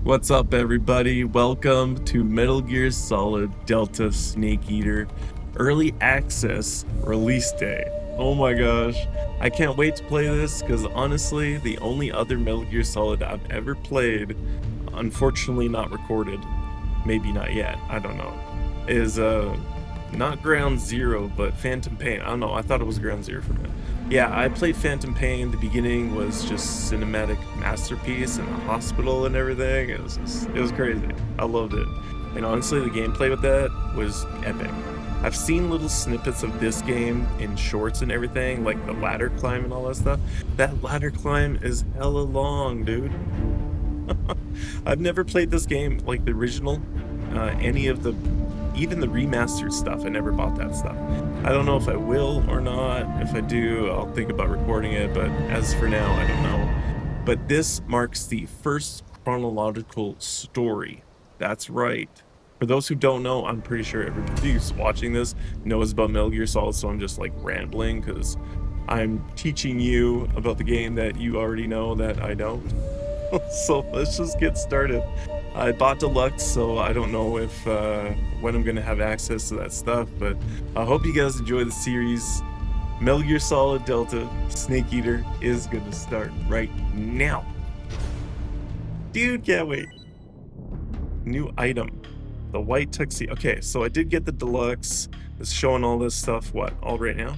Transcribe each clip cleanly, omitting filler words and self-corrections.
What's up, everybody? Welcome to Metal Gear Solid Delta Snake Eater Early Access Release Day. Oh my gosh, I can't wait to play this because honestly, the only other Metal Gear Solid I've ever played, unfortunately not recorded, maybe not yet, I don't know, is not Ground Zero, but Phantom Pain. I don't know, I thought it was Ground Zero for a minute. Yeah, I played Phantom Pain. The beginning was just cinematic masterpiece in the hospital and everything. It was crazy. I loved it. And honestly, the gameplay with that was epic. I've seen little snippets of this game in shorts and everything, like the ladder climb and all that stuff. That ladder climb is hella long, dude. I've never played this game like the original, even the remastered stuff. I never bought that stuff. I don't know if I will or not. If I do, I'll think about recording it, but as for now, I don't know. But this marks the first chronological story. That's right. For those who don't know, I'm pretty sure everybody who's watching this knows about Metal Gear Solid, so I'm just like rambling because I'm teaching you about the game that you already know that I don't. So let's just get started. I bought Deluxe, so I don't know if when I'm gonna have access to that stuff, but I hope you guys enjoy the series. Metal Gear Solid Delta Snake Eater is gonna start right now. Dude, can't wait. New item, the white tuxedo. Okay, so I did get the Deluxe. It's showing all this stuff, all right now?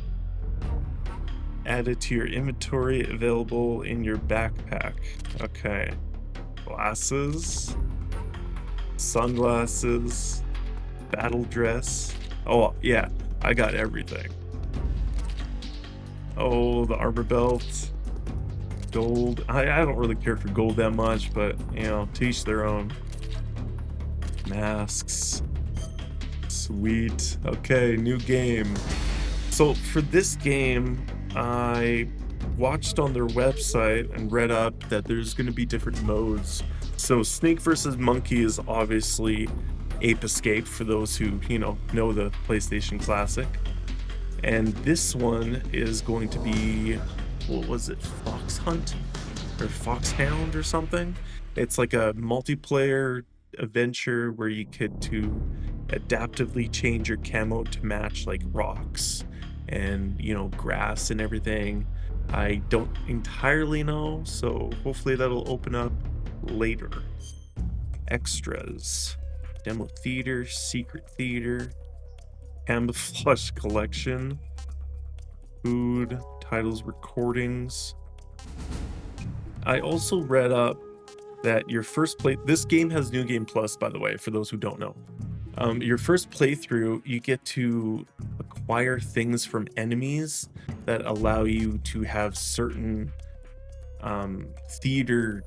Added to your inventory, available in your backpack. Okay. Glasses. Sunglasses, battle dress. Oh yeah, I got everything. Oh, the armor belt, gold. I don't really care for gold that much, but you know, to each their own. Masks, sweet. Okay, new game. So for this game, I watched on their website and read up that there's going to be different modes. So Snake versus Monkey is obviously Ape Escape for those who, know the PlayStation Classic. And this one is going to be, what was it, Fox Hunt or Foxhound or something? It's like a multiplayer adventure where you get to adaptively change your camo to match like rocks and, grass and everything. I don't entirely know, so hopefully that'll open up later. Extras, demo theater, secret theater, camouflage collection, food, titles, recordings. I also read up that your first play, this game has New Game Plus, by the way, for those who don't know. Your first playthrough, you get to acquire things from enemies that allow you to have certain theater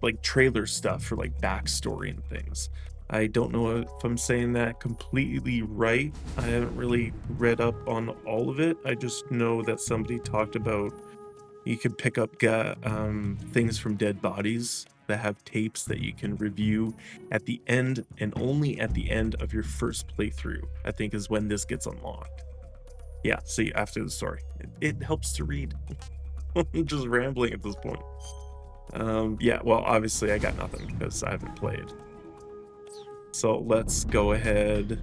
like trailer stuff for like backstory and things. I don't know if I'm saying that completely right. I haven't really read up on all of it. I just know that somebody talked about you can pick up things from dead bodies that have tapes that you can review at the end, and only at the end of your first playthrough, I think, is when this gets unlocked. Yeah, see, after the story. It helps to read. I'm just rambling at this point. Yeah, well, obviously I got nothing because I haven't played. So let's go ahead.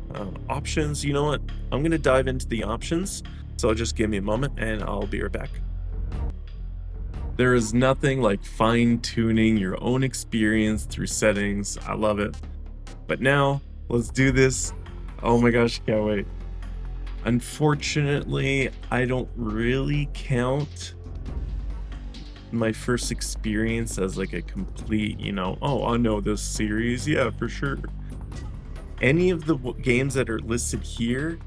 Options, you know what? I'm going to dive into the options. So just give me a moment and I'll be right back. There is nothing like fine-tuning your own experience through settings. I love it. But now, let's do this. Oh my gosh, can't wait. Unfortunately, I don't really count my first experience as like a complete, oh, I know this series. Yeah, for sure. Any of the games that are listed here,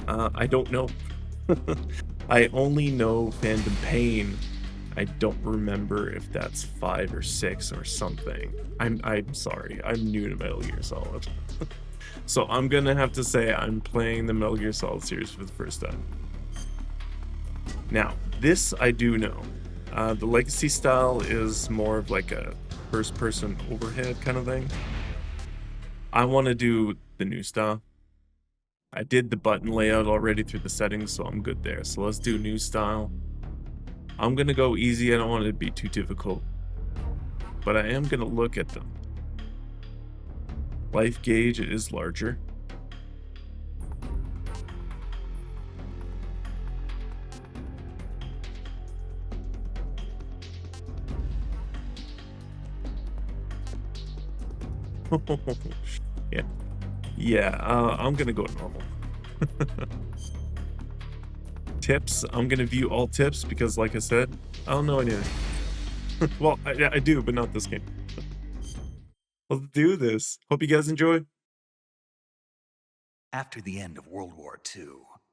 I don't know. I only know Phantom Pain. I don't remember if that's 5 or 6 or something. I'm sorry. I'm new to Metal Gear Solid. So I'm gonna have to say I'm playing the Metal Gear Solid series for the first time. Now, this I do know. The Legacy style is more of like a first-person overhead kind of thing. I want to do the new style. I did the button layout already through the settings, so I'm good there. So let's do new style. I'm gonna go easy. I don't want it to be too difficult, but I am gonna look at them. Life gauge is larger. Yeah. Yeah, I'm gonna go normal. Tips, I'm gonna view all tips because, like I said, I don't know anything. Well, I do, but not this game. Let's do this. Hope you guys enjoy. After the end of World War II,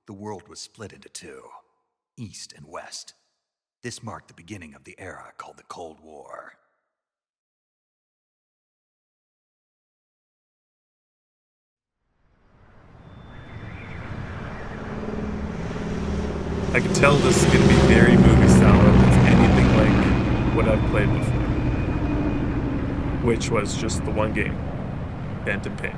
the world was split into two, East and West. This marked the beginning of the era called the Cold War. I can tell this is gonna be very movie style if it's anything like what I've played before. Which was just the one game, Phantom Pain.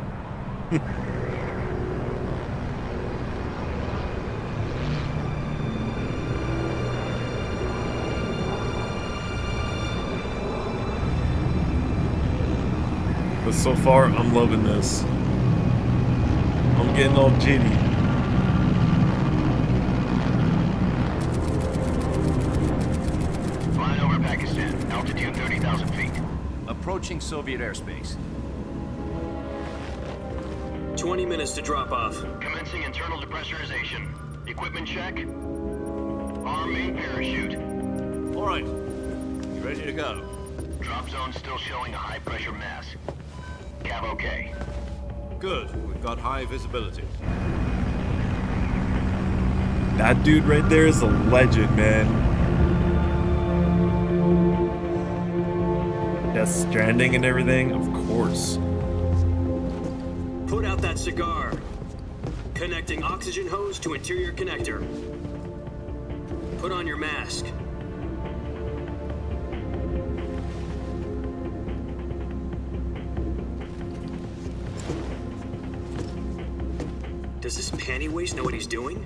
But so far, I'm loving this. I'm getting all giddy. Flying over Pakistan, altitude 30,000 feet. Approaching Soviet airspace. 20 minutes to drop off. Commencing internal depressurization. Equipment check. Arm main parachute. All right. You ready to go? Drop zone still showing a high pressure mass. Cav okay. Good. We've got high visibility. That dude right there is a legend, man. Death Stranding and everything, of course. Put out that cigar. Connecting oxygen hose to interior connector. Put on your mask. Does this panty waste know what he's doing?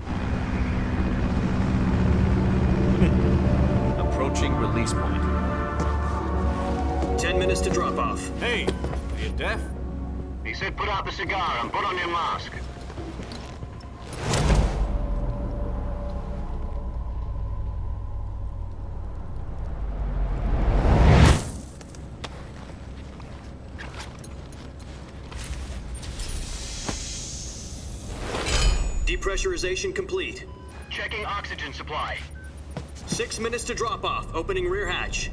Approaching release point. 10 minutes to drop off. Hey, are you deaf? He said put out the cigar and put on your mask. Depressurization complete. Checking oxygen supply. 6 minutes to drop off. Opening rear hatch.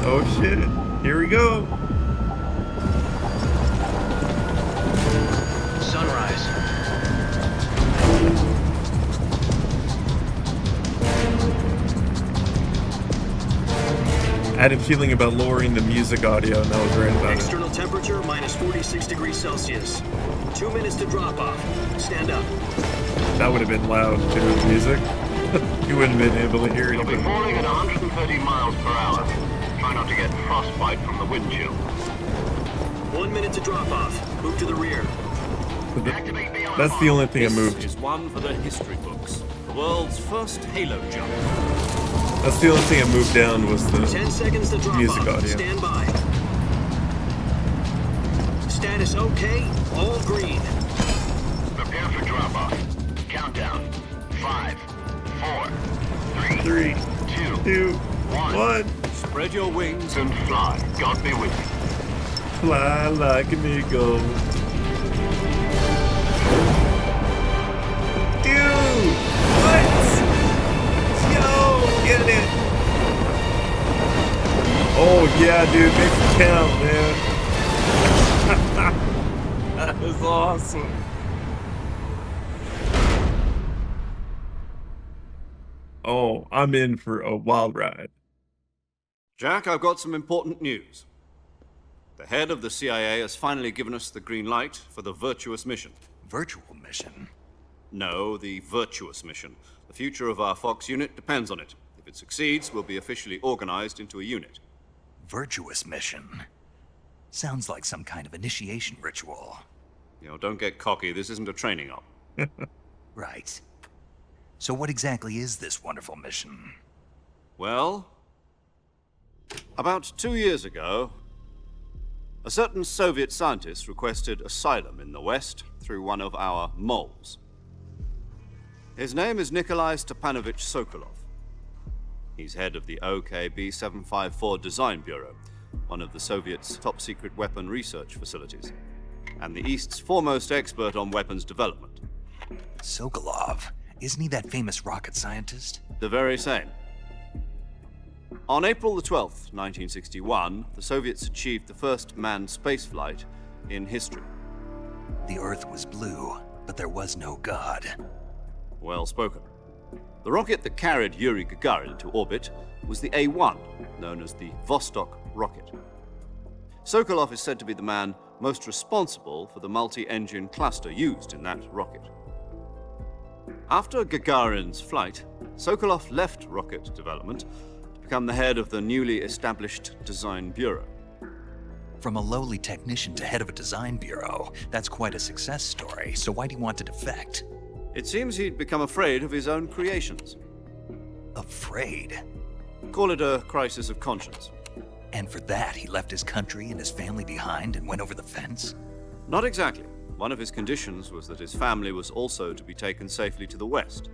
Oh shit, here we go. Sunrise. I had a feeling about lowering the music audio, and I was right about it. External temperature minus 46 degrees Celsius. 2 minutes to drop off. Stand up. That would have been loud too, the music. You wouldn't have been able to hear it. You'll be falling at 130 miles per hour. Try not to get frostbite from the wind chill. 1 minute to drop off. Move to the rear. Activate the alarm. That's the only thing I This moved. is one for the history books. The world's first Halo jump. That's the only thing I moved down was 10 the seconds to drop music off. audio. Stand by. Status okay. All green. Prepare for drop off. Countdown. 5, 4, 3, 3, 2, 2, 1. 1. Spread your wings. And fly. God be with you. Fly like an eagle. Dude! What? Yo! Get it! Oh yeah, dude, make it count, man. That is awesome. Oh, I'm in for a wild ride. Jack, I've got some important news. The head of the CIA has finally given us the green light for the virtuous mission. Virtual mission? No, the virtuous mission. The future of our Fox unit depends on it. If it succeeds, we'll be officially organized into a unit. Virtuous mission? Sounds like some kind of initiation ritual. You know, don't get cocky. This isn't a training op. Right. So what exactly is this wonderful mission? Well, About 2 years ago, a certain Soviet scientist requested asylum in the West through one of our moles. His name is Nikolai Stepanovich Sokolov. He's head of the OKB 754 Design Bureau, one of the Soviets' top-secret weapon research facilities, and the East's foremost expert on weapons development. Sokolov, isn't he that famous rocket scientist? The very same. On April the 12th, 1961, the Soviets achieved the first manned spaceflight in history. The Earth was blue, but there was no God. Well spoken. The rocket that carried Yuri Gagarin into orbit was the A-1, known as the Vostok rocket. Sokolov is said to be the man most responsible for the multi-engine cluster used in that rocket. After Gagarin's flight, Sokolov left rocket development to become the head of the newly established Design Bureau. From a lowly technician to head of a design bureau, that's quite a success story, so why do you want to defect? It seems he'd become afraid of his own creations. Afraid? Call it a crisis of conscience. And for that, he left his country and his family behind and went over the fence? Not exactly. One of his conditions was that his family was also to be taken safely to the West.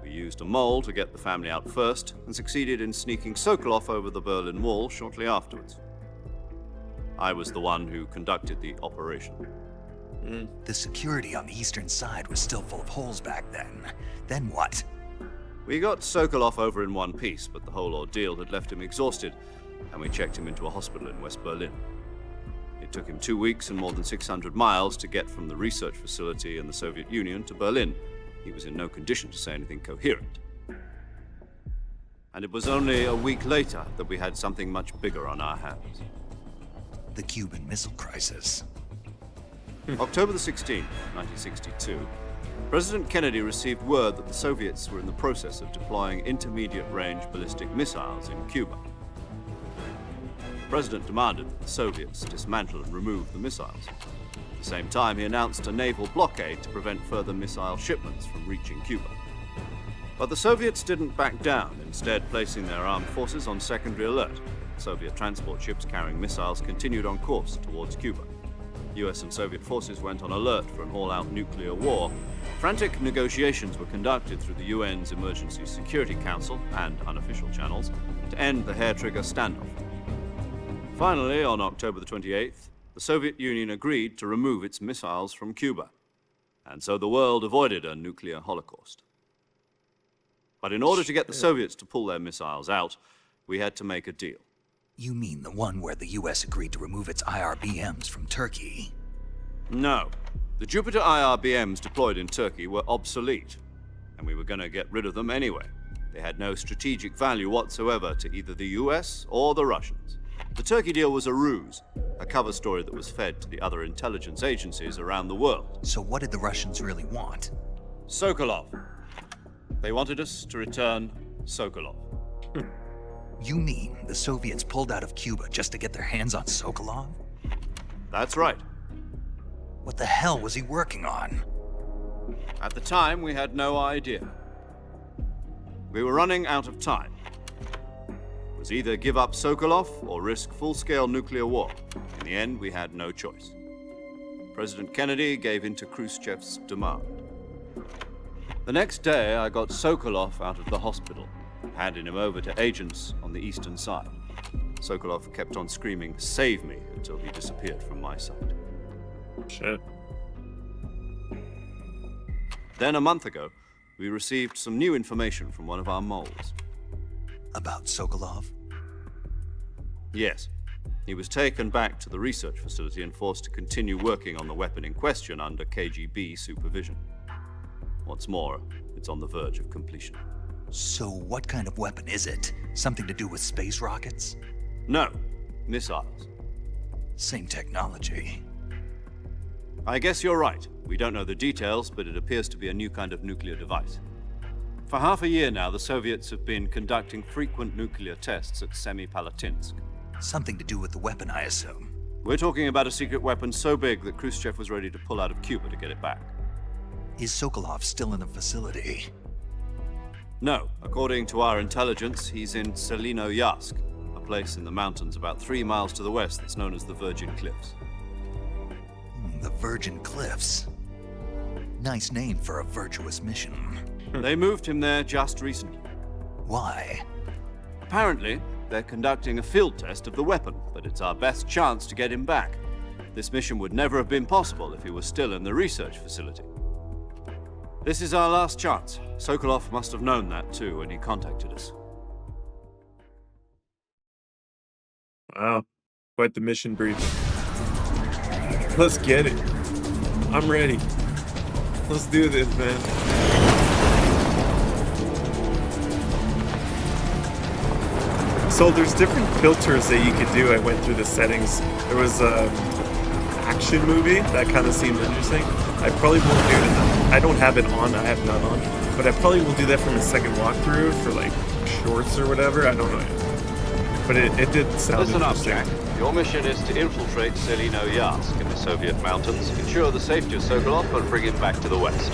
We used a mole to get the family out first and succeeded in sneaking Sokolov over the Berlin Wall shortly afterwards. I was the one who conducted the operation. The security on the eastern side was still full of holes back then. Then what? We got Sokolov over in one piece, but the whole ordeal had left him exhausted, and we checked him into a hospital in West Berlin. It took him 2 weeks and more than 600 miles to get from the research facility in the Soviet Union to Berlin. He was in no condition to say anything coherent. And it was only a week later that we had something much bigger on our hands. The Cuban Missile Crisis. October the 16th, 1962, President Kennedy received word that the Soviets were in the process of deploying intermediate-range ballistic missiles in Cuba. The President demanded that the Soviets dismantle and remove the missiles. At the same time, he announced a naval blockade to prevent further missile shipments from reaching Cuba. But the Soviets didn't back down, instead placing their armed forces on secondary alert. Soviet transport ships carrying missiles continued on course towards Cuba. US and Soviet forces went on alert for an all-out nuclear war. Frantic negotiations were conducted through the UN's Emergency Security Council and unofficial channels to end the hair-trigger standoff. Finally, on October the 28th, the Soviet Union agreed to remove its missiles from Cuba, and so the world avoided a nuclear holocaust. But in order to get the Soviets to pull their missiles out, we had to make a deal. You mean the one where the US agreed to remove its IRBMs from Turkey? No. The Jupiter IRBMs deployed in Turkey were obsolete, and we were going to get rid of them anyway. They had no strategic value whatsoever to either the US or the Russians. The Turkey deal was a ruse, a cover story that was fed to the other intelligence agencies around the world. So what did the Russians really want? Sokolov. They wanted us to return Sokolov. You mean the Soviets pulled out of Cuba just to get their hands on Sokolov? That's right. What the hell was he working on? At the time, we had no idea. We were running out of time. It was either give up Sokolov or risk full-scale nuclear war. In the end, we had no choice. President Kennedy gave in to Khrushchev's demand. The next day, I got Sokolov out of the hospital, handing him over to agents on the eastern side. Sokolov kept on screaming, "Save me," until he disappeared from my sight. Shit. Then, a month ago, we received some new information from one of our moles. About Sokolov? Yes. He was taken back to the research facility and forced to continue working on the weapon in question under KGB supervision. What's more, it's on the verge of completion. So what kind of weapon is it? Something to do with space rockets? No, missiles. Same technology. I guess you're right. We don't know the details, but it appears to be a new kind of nuclear device. For half a year now, the Soviets have been conducting frequent nuclear tests at Semipalatinsk. Something to do with the weapon, I assume. We're talking about a secret weapon so big that Khrushchev was ready to pull out of Cuba to get it back. Is Sokolov still in the facility? No, according to our intelligence, he's in Selinoyarsk, a place in the mountains about 3 miles to the west that's known as the Virgin Cliffs. The Virgin Cliffs. Nice name for a virtuous mission. They moved him there just recently. Why? Apparently, they're conducting a field test of the weapon, but it's our best chance to get him back. This mission would never have been possible if he was still in the research facility. This is our last chance. Sokolov must have known that too when he contacted us. Wow. Quite the mission brief. Let's get it. I'm ready. Let's do this, man. So there's different filters that you could do. I went through the settings. There was a action movie that kind of seemed interesting. I probably won't do it. I don't have it on. I have none on, but I probably will do that from the second walkthrough for like shorts or whatever. I don't know yet. But it did sound Listen up, interesting. Jack. Your mission is to infiltrate Selino Yask in the Soviet mountains, ensure the safety of Sokolov, and bring him back to the west.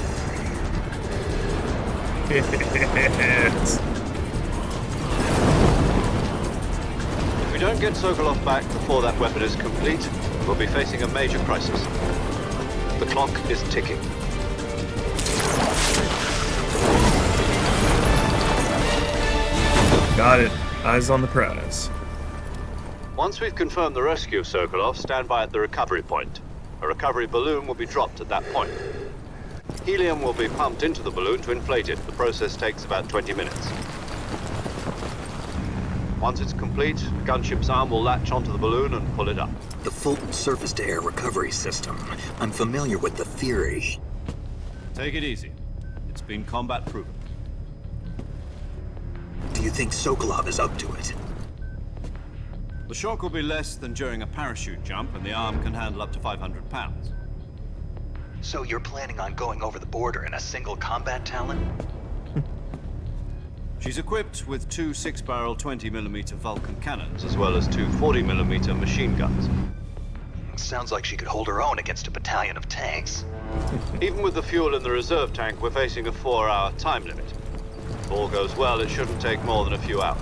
Yes. If we don't get Sokolov back before that weapon is complete, we'll be facing a major crisis. The clock is ticking. Got it. Eyes on the prize. Once we've confirmed the rescue of Sokolov, stand by at the recovery point. A recovery balloon will be dropped at that point. Helium will be pumped into the balloon to inflate it. The process takes about 20 minutes. Once it's complete, the gunship's arm will latch onto the balloon and pull it up. The Fulton surface-to-air recovery system. I'm familiar with the theory. Take it easy. It's been combat proven. Do you think Sokolov is up to it? The shock will be less than during a parachute jump, and the arm can handle up to 500 pounds. So you're planning on going over the border in a single combat Talon? She's equipped with two 6-barrel 20mm Vulcan cannons, as well as two 40mm machine guns. Sounds like she could hold her own against a battalion of tanks. Even with the fuel in the reserve tank, we're facing a 4-hour time limit. If all goes well, it shouldn't take more than a few hours.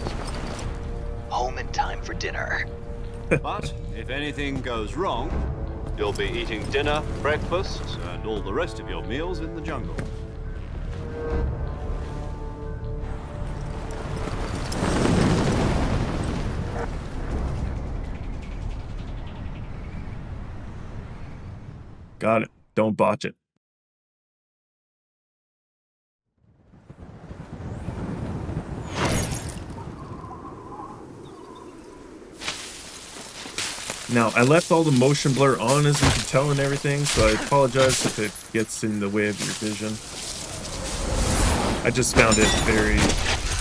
Home in time for dinner. But if anything goes wrong, you'll be eating dinner, breakfast, and all the rest of your meals in the jungle. Got it. Don't botch it. Now, I left all the motion blur on, as you can tell, and everything, so I apologize if it gets in the way of your vision. I just found it very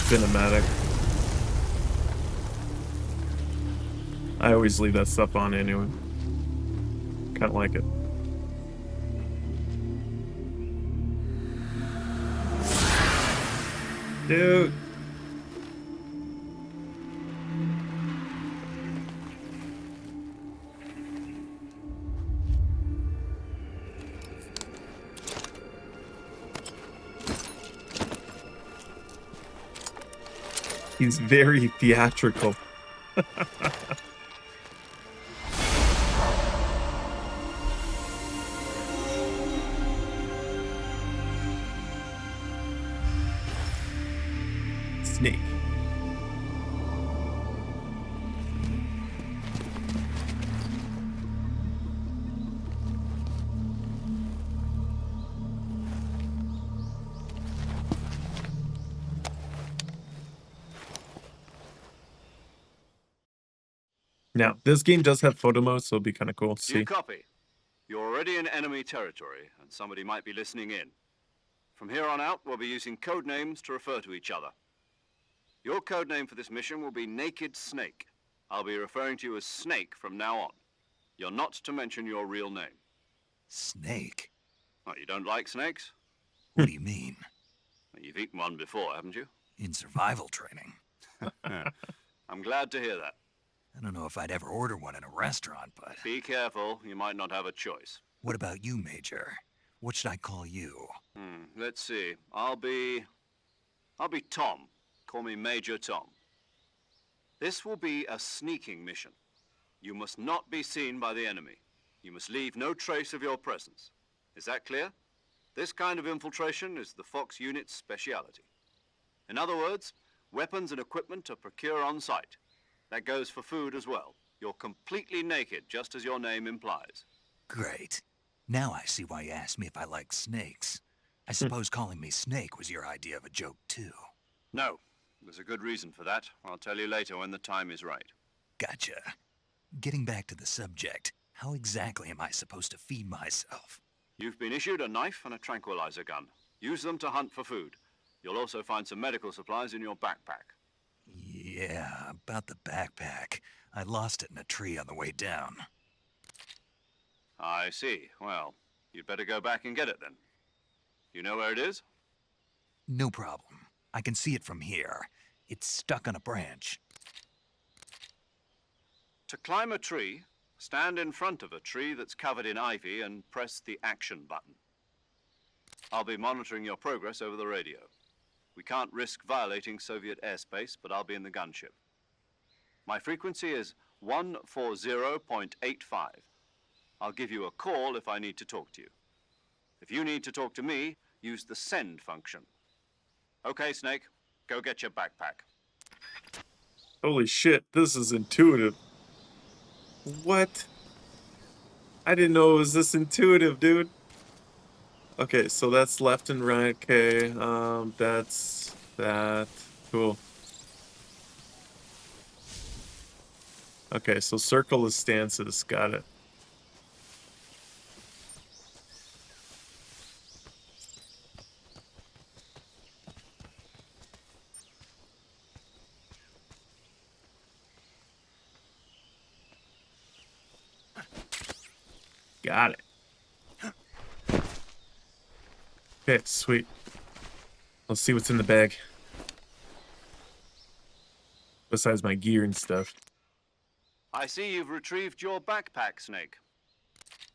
cinematic. I always leave that stuff on anyway. Kind of like it. Dude. He's very theatrical. Snake. Now, this game does have photo mode, so it'll be kind of cool to You see. copy. You're already in enemy territory, and somebody might be listening in. From here on out, we'll be using code names to refer to each other. Your code name for this mission will be Naked Snake. I'll be referring to you as Snake from now on. You're not to mention your real name. Snake? Oh, you don't like snakes? What do you mean? Well, you've eaten one before, haven't you? In survival training. I'm glad to hear that. I don't know if I'd ever order one in a restaurant, but... Be careful, you might not have a choice. What about you, Major? What should I call you? Let's see. I'll be Tom. Call me Major Tom. This will be a sneaking mission. You must not be seen by the enemy. You must leave no trace of your presence. Is that clear? This kind of infiltration is the Fox unit's speciality. In other words, weapons and equipment are procured on site. That goes for food as well. You're completely naked, just as your name implies. Great. Now I see why you asked me if I like snakes. I suppose calling me Snake was your idea of a joke, too. No, there's a good reason for that. I'll tell you later when the time is right. Gotcha. Getting back to the subject, how exactly am I supposed to feed myself? You've been issued a knife and a tranquilizer gun. Use them to hunt for food. You'll also find some medical supplies in your backpack. Yeah, about the backpack. I lost it in a tree on the way down. I see. Well, you'd better go back and get it then. You know where it is? No problem. I can see it from here. It's stuck on a branch. To climb a tree, stand in front of a tree that's covered in ivy and press the action button. I'll be monitoring your progress over the radio. We can't risk violating Soviet airspace, but I'll be in the gunship. My frequency is 140.85. I'll give you a call if I need to talk to you. If you need to talk to me, use the send function. Okay, Snake, go get your backpack. Holy shit, this is intuitive. What? I didn't know it was this intuitive, dude. Okay, so that's left and right. Okay, that's that. Cool. Okay, so circle is stances. Got it. Got it. Okay, sweet. Let's see what's in the bag. Besides my gear and stuff. I see you've retrieved your backpack, Snake.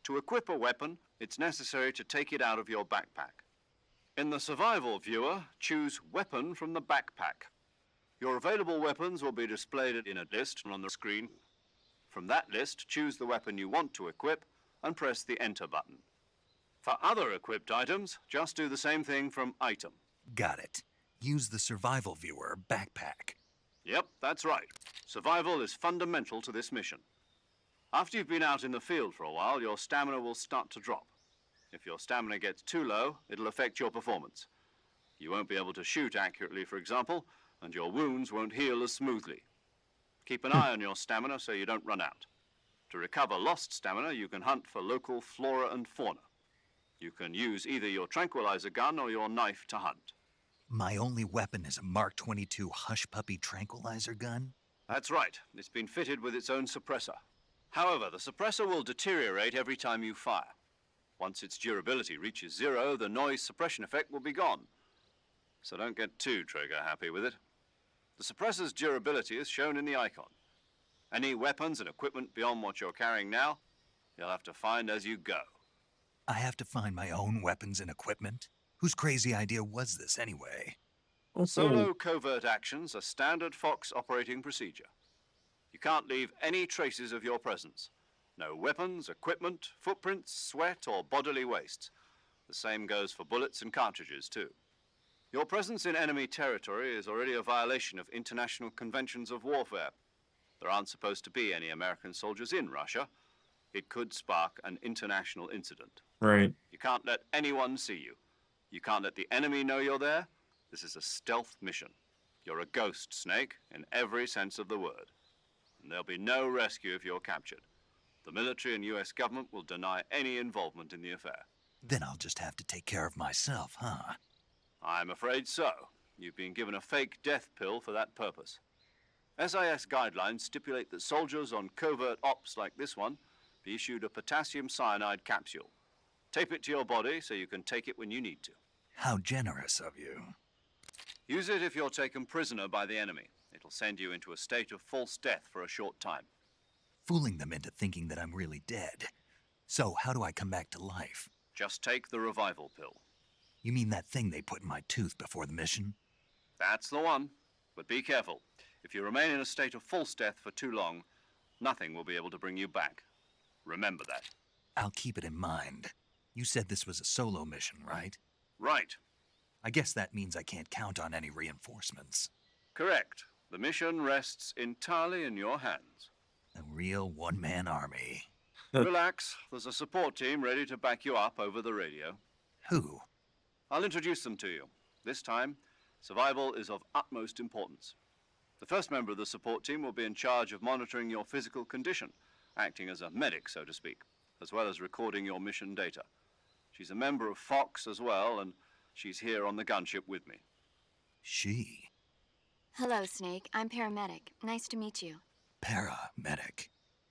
To equip a weapon, it's necessary to take it out of your backpack. In the survival viewer, choose Weapon from the backpack. Your available weapons will be displayed in a list on the screen. From that list, choose the weapon you want to equip and press the Enter button. For other equipped items, just do the same thing from Item. Got it. Use the survival viewer backpack. Yep, that's right. Survival is fundamental to this mission. After you've been out in the field for a while, your stamina will start to drop. If your stamina gets too low, it'll affect your performance. You won't be able to shoot accurately, for example, and your wounds won't heal as smoothly. Keep an eye on your stamina so you don't run out. To recover lost stamina, you can hunt for local flora and fauna. You can use either your tranquilizer gun or your knife to hunt. My only weapon is a Mark 22 Hush Puppy tranquilizer gun? That's right. It's been fitted with its own suppressor. However, the suppressor will deteriorate every time you fire. Once its durability reaches 0, the noise suppression effect will be gone. So don't get too trigger happy with it. The suppressor's durability is shown in the icon. Any weapons and equipment beyond what you're carrying now, you'll have to find as you go. I have to find my own weapons and equipment? Whose crazy idea was this anyway? Solo covert actions are standard Fox operating procedure. You can't leave any traces of your presence. No weapons, equipment, footprints, sweat, or bodily waste. The same goes for bullets and cartridges, too. Your presence in enemy territory is already a violation of international conventions of warfare. There aren't supposed to be any American soldiers in Russia. It could spark an international incident. Right. You can't let anyone see you. You can't let the enemy know you're there. This is a stealth mission. You're a ghost, Snake, in every sense of the word. And there'll be no rescue if you're captured. The military and US government will deny any involvement in the affair. Then I'll just have to take care of myself, huh? I'm afraid so. You've been given a fake death pill for that purpose. SIS guidelines stipulate that soldiers on covert ops like this one be issued a potassium cyanide capsule. Tape it to your body so you can take it when you need to. How generous of you. Use it if you're taken prisoner by the enemy. It'll send you into a state of false death for a short time. Fooling them into thinking that I'm really dead. So how do I come back to life? Just take the revival pill. You mean that thing they put in my tooth before the mission? That's the one. But be careful. If you remain in a state of false death for too long, nothing will be able to bring you back. Remember that. I'll keep it in mind. You said this was a solo mission, right? Right. I guess that means I can't count on any reinforcements. Correct. The mission rests entirely in your hands. A real one-man army. Relax. There's a support team ready to back you up over the radio. Who? I'll introduce them to you. This time, survival is of utmost importance. The first member of the support team will be in charge of monitoring your physical condition, acting as a medic, so to speak, as well as recording your mission data. She's a member of Fox as well, and she's here on the gunship with me. She? Hello, Snake. I'm paramedic. Nice to meet you. Paramedic.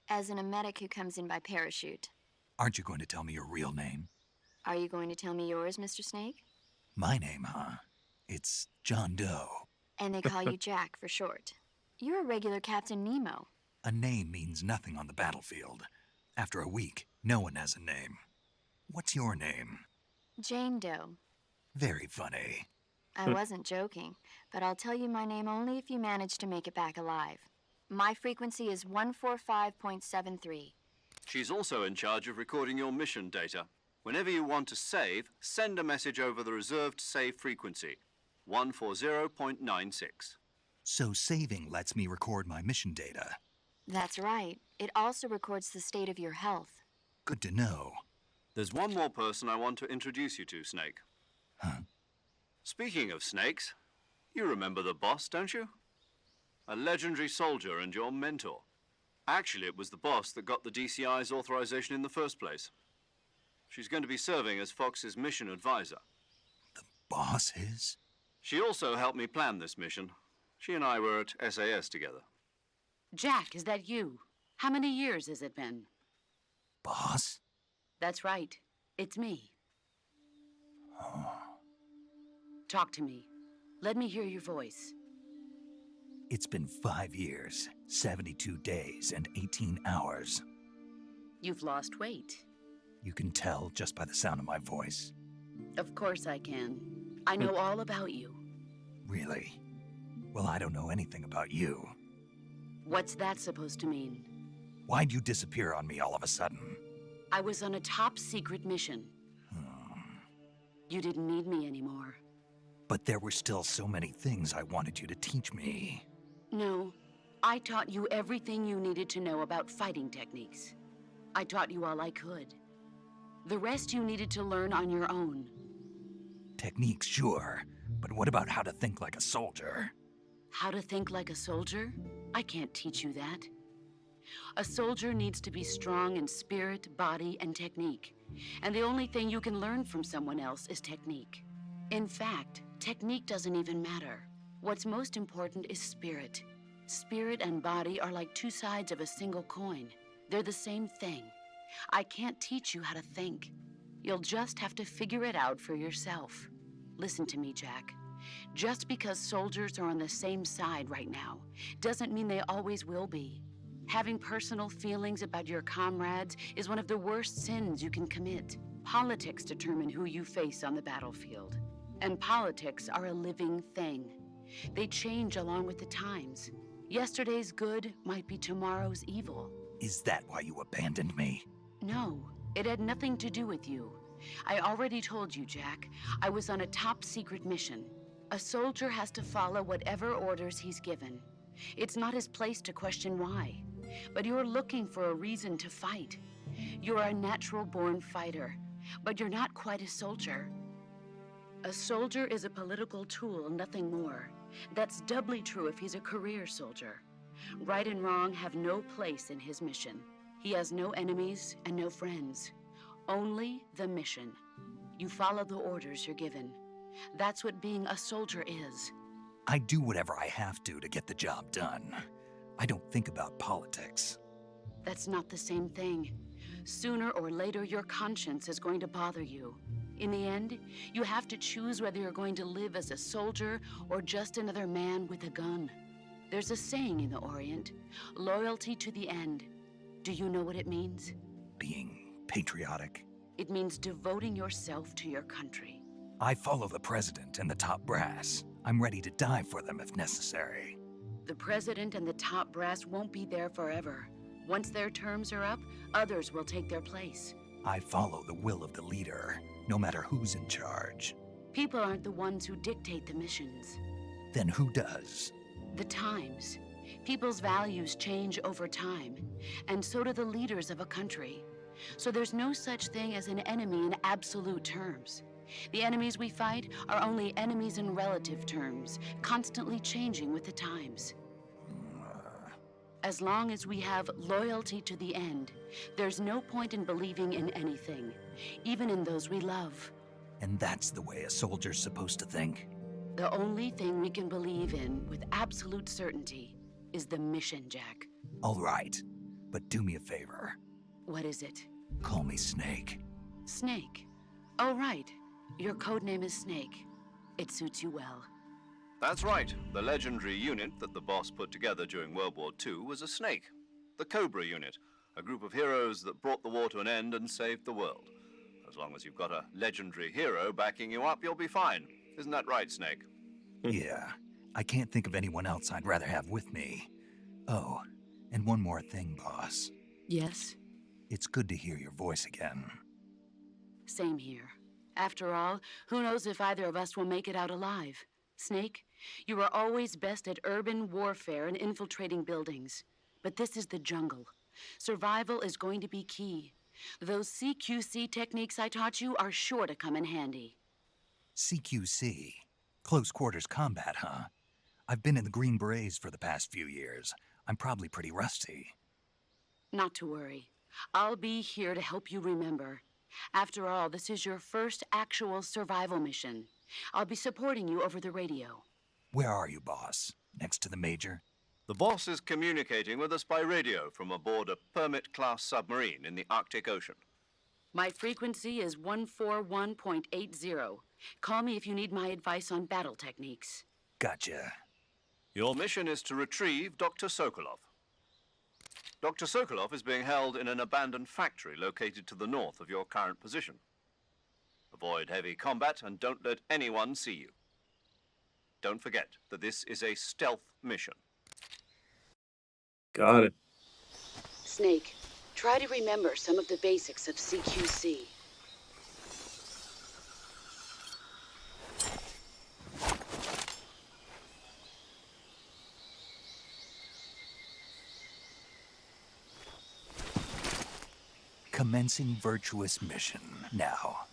As in a medic who comes in by parachute. Aren't you going to tell me your real name? Are you going to tell me yours, Mr. Snake? My name, huh? It's John Doe. And they call you Jack for short. You're a regular Captain Nemo. A name means nothing on the battlefield. After a week, no one has a name. What's your name? Jane Doe. Very funny. I wasn't joking, but I'll tell you my name only if you manage to make it back alive. My frequency is 145.73. She's also in charge of recording your mission data. Whenever you want to save, send a message over the reserved save frequency, 140.96. So saving lets me record my mission data. That's right. It also records the state of your health. Good to know. There's one more person I want to introduce you to, Snake. Huh? Speaking of snakes, you remember the boss, don't you? A legendary soldier and your mentor. Actually, it was the boss that got the DCI's authorization in the first place. She's going to be serving as Fox's mission advisor. The boss is? She also helped me plan this mission. She and I were at SAS together. Jack, is that you? How many years has it been? Boss? That's right. It's me. Talk to me. Let me hear your voice. It's been 5 years, 72 days, and 18 hours. You've lost weight. You can tell just by the sound of my voice. Of course I can. I know all about you. Really? Well, I don't know anything about you. What's that supposed to mean? Why'd you disappear on me all of a sudden? I was on a top-secret mission. You didn't need me anymore. But there were still so many things I wanted you to teach me. No, I taught you everything you needed to know about fighting techniques. I taught you all I could. The rest you needed to learn on your own. Techniques, sure. But what about how to think like a soldier? How to think like a soldier? I can't teach you that. A soldier needs to be strong in spirit, body, and technique. And the only thing you can learn from someone else is technique. In fact, technique doesn't even matter. What's most important is spirit. Spirit and body are like two sides of a single coin. They're the same thing. I can't teach you how to think. You'll just have to figure it out for yourself. Listen to me, Jack. Just because soldiers are on the same side right now doesn't mean they always will be. Having personal feelings about your comrades is one of the worst sins you can commit. Politics determine who you face on the battlefield. And politics are a living thing. They change along with the times. Yesterday's good might be tomorrow's evil. Is that why you abandoned me? No, it had nothing to do with you. I already told you, Jack. I was on a top-secret mission. A soldier has to follow whatever orders he's given. It's not his place to question why. But you're looking for a reason to fight. You're a natural-born fighter, but you're not quite a soldier. A soldier is a political tool, nothing more. That's doubly true if he's a career soldier. Right and wrong have no place in his mission. He has no enemies and no friends. Only the mission. You follow the orders you're given. That's what being a soldier is. I do whatever I have to get the job done. I don't think about politics. That's not the same thing. Sooner or later, your conscience is going to bother you. In the end, you have to choose whether you're going to live as a soldier or just another man with a gun. There's a saying in the Orient, loyalty to the end. Do you know what it means? Being patriotic. It means devoting yourself to your country. I follow the president and the top brass. I'm ready to die for them if necessary. The president and the top brass won't be there forever. Once their terms are up, others will take their place. I follow the will of the leader, no matter who's in charge. People aren't the ones who dictate the missions. Then who does? The times. People's values change over time, and so do the leaders of a country. So there's no such thing as an enemy in absolute terms. The enemies we fight are only enemies in relative terms, constantly changing with the times. As long as we have loyalty to the end, there's no point in believing in anything, even in those we love. And that's the way a soldier's supposed to think? The only thing we can believe in with absolute certainty is the mission, Jack. All right, but do me a favor. What is it? Call me Snake. Snake. Oh, right. Your codename is Snake. It suits you well. That's right. The legendary unit that the boss put together during World War II was a snake. The Cobra unit, a group of heroes that brought the war to an end and saved the world. As long as you've got a legendary hero backing you up, you'll be fine. Isn't that right, Snake? Yeah, I can't think of anyone else I'd rather have with me. Oh, and one more thing, boss. Yes? It's good to hear your voice again. Same here. After all, who knows if either of us will make it out alive? Snake, you are always best at urban warfare and infiltrating buildings. But this is the jungle. Survival is going to be key. Those CQC techniques I taught you are sure to come in handy. CQC? Close quarters combat, huh? I've been in the Green Berets for the past few years. I'm probably pretty rusty. Not to worry. I'll be here to help you remember. After all, this is your first actual survival mission. I'll be supporting you over the radio. Where are you, boss? Next to the Major? The boss is communicating with us by radio from aboard a Permit-class submarine in the Arctic Ocean. My frequency is 141.80. Call me if you need my advice on battle techniques. Gotcha. Your mission is to retrieve Dr. Sokolov. Dr. Sokolov is being held in an abandoned factory located to the north of your current position. Avoid heavy combat and don't let anyone see you. Don't forget that this is a stealth mission. Got it. Snake, try to remember some of the basics of CQC. Commencing virtuous mission now.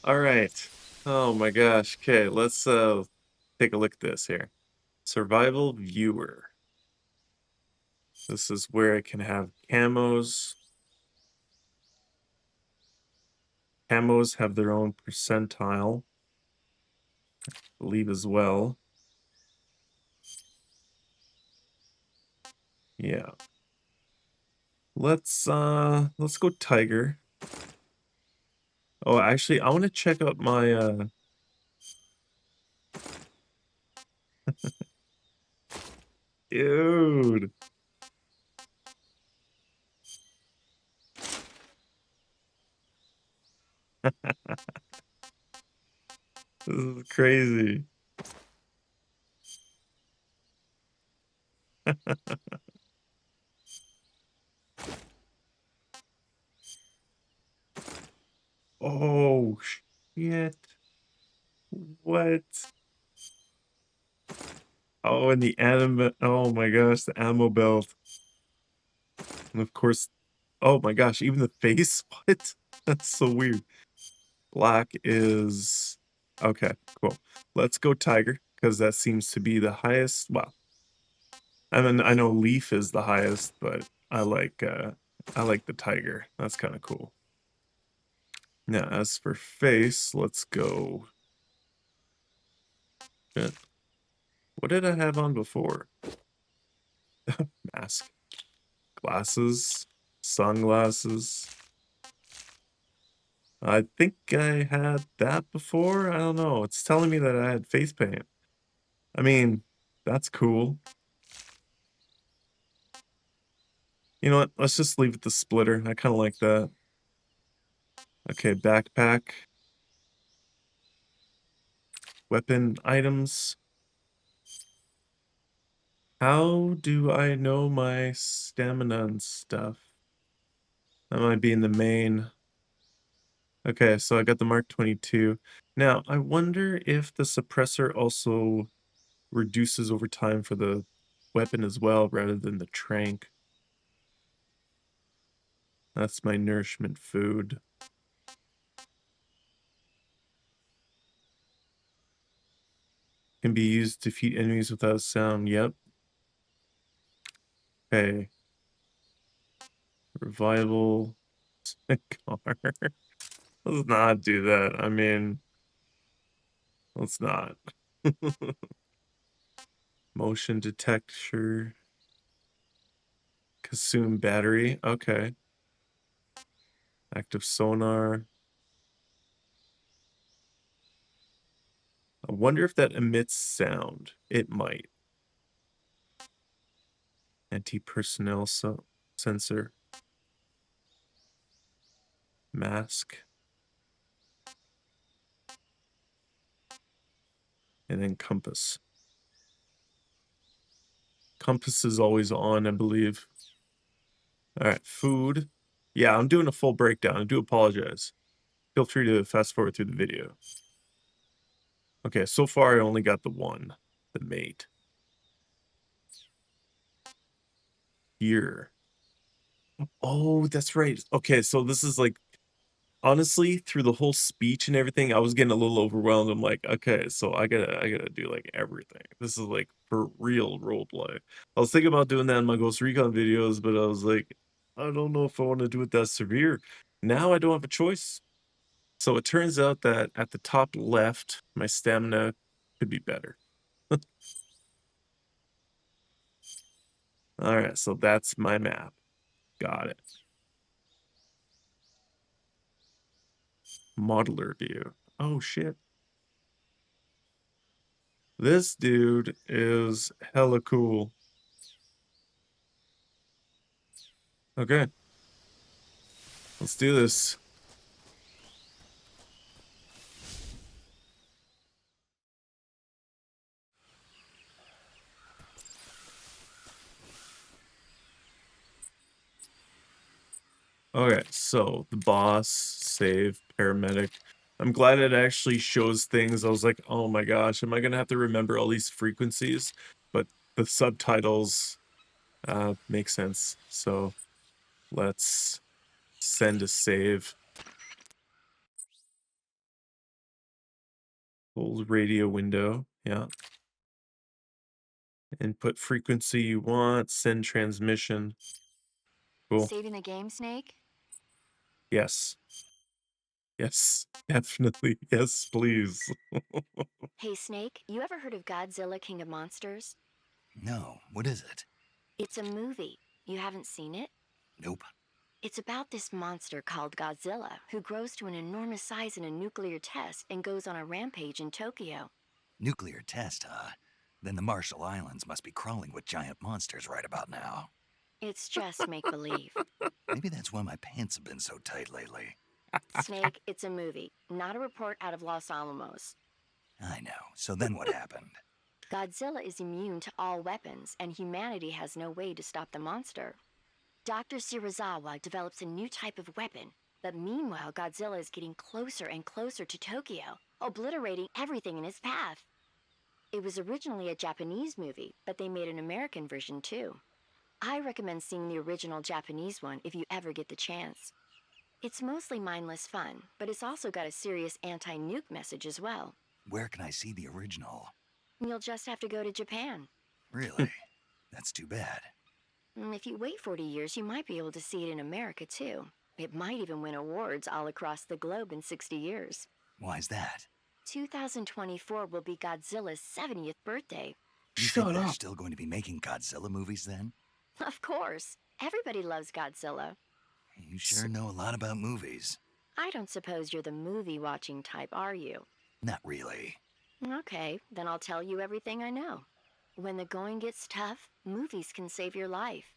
All right. Oh my gosh. Okay, let's take a look at this here. Survival viewer. This is where I can have camos. Camos have their own percentile, I believe, as well. Yeah. Let's go Tiger. Oh, actually, I want to check out my dude. This is crazy. Oh, shit. What? Oh, and the ammo. Oh my gosh, the ammo belt. And of course, oh my gosh, even the face? What? That's so weird. Black is... Okay, cool. Let's go Tiger, because that seems to be the highest. Well, I mean, I know Leaf is the highest, but I like the Tiger. That's kind of cool. Now, as for face, let's go. Shit. What did I have on before? Mask. Glasses. Sunglasses. I think I had that before. I don't know. It's telling me that I had face paint. I mean, that's cool. You know what? Let's just leave it the splitter. I kind of like that. Okay, backpack. Weapon items. How do I know my stamina and stuff? That might be in the main. Okay, so I got the Mark 22. Now, I wonder if the suppressor also reduces over time for the weapon as well, rather than the trank. That's my nourishment food. Can be used to defeat enemies without sound. Yep. Okay. Revival. Car. Let's not do that. I mean, let's not. Motion detector. Consume battery. Okay. Active sonar. I wonder if that emits sound. It might. Anti-personnel sensor. Mask. And then compass. Compass is always on, I believe. All right, food. Yeah, I'm doing a full breakdown. I do apologize. Feel free to fast forward through the video. Okay, so far I only got the one, the mate. Here. Oh, that's right. Okay, so this is like, honestly, through the whole speech and everything, I was getting a little overwhelmed. I'm like, okay, so I gotta do like everything. This is like for real roleplay. I was thinking about doing that in my Ghost Recon videos, but I was like, I don't know if I want to do it that severe. Now I don't have a choice. So it turns out that at the top left, my stamina could be better. All right, so that's my map. Got it. Modeler view. Oh, shit. This dude is hella cool. Okay. Let's do this. Okay, so the boss, save, paramedic. I'm glad it actually shows things. I was like, oh my gosh, am I gonna have to remember all these frequencies? But the subtitles make sense. So let's send a save. Hold radio window, yeah. Input frequency you want, send transmission. Cool. Saving the game, Snake? Yes. Yes, definitely. Yes, please. Hey, Snake, you ever heard of Godzilla, King of Monsters? No, what is it? It's a movie. You haven't seen it? Nope. It's about this monster called Godzilla, who grows to an enormous size in a nuclear test and goes on a rampage in Tokyo. Nuclear test, huh? Then the Marshall Islands must be crawling with giant monsters right about now. It's just make-believe. Maybe that's why my pants have been so tight lately. Snake, it's a movie, not a report out of Los Alamos. I know. So then what happened? Godzilla is immune to all weapons, and humanity has no way to stop the monster. Dr. Shirazawa develops a new type of weapon, but meanwhile, Godzilla is getting closer and closer to Tokyo, obliterating everything in his path. It was originally a Japanese movie, but they made an American version too. I recommend seeing the original Japanese one if you ever get the chance. It's mostly mindless fun, but it's also got a serious anti-nuke message as well. Where can I see the original? You'll just have to go to Japan. Really? That's too bad. If you wait 40 years, you might be able to see it in America too. It might even win awards all across the globe in 60 years. Why's that? 2024 will be Godzilla's 70th birthday. You think they're still going to be making Godzilla movies then? Of course. Everybody loves Godzilla. You sure know a lot about movies. I don't suppose you're the movie-watching type, are you? Not really. Okay, then I'll tell you everything I know. When the going gets tough, movies can save your life.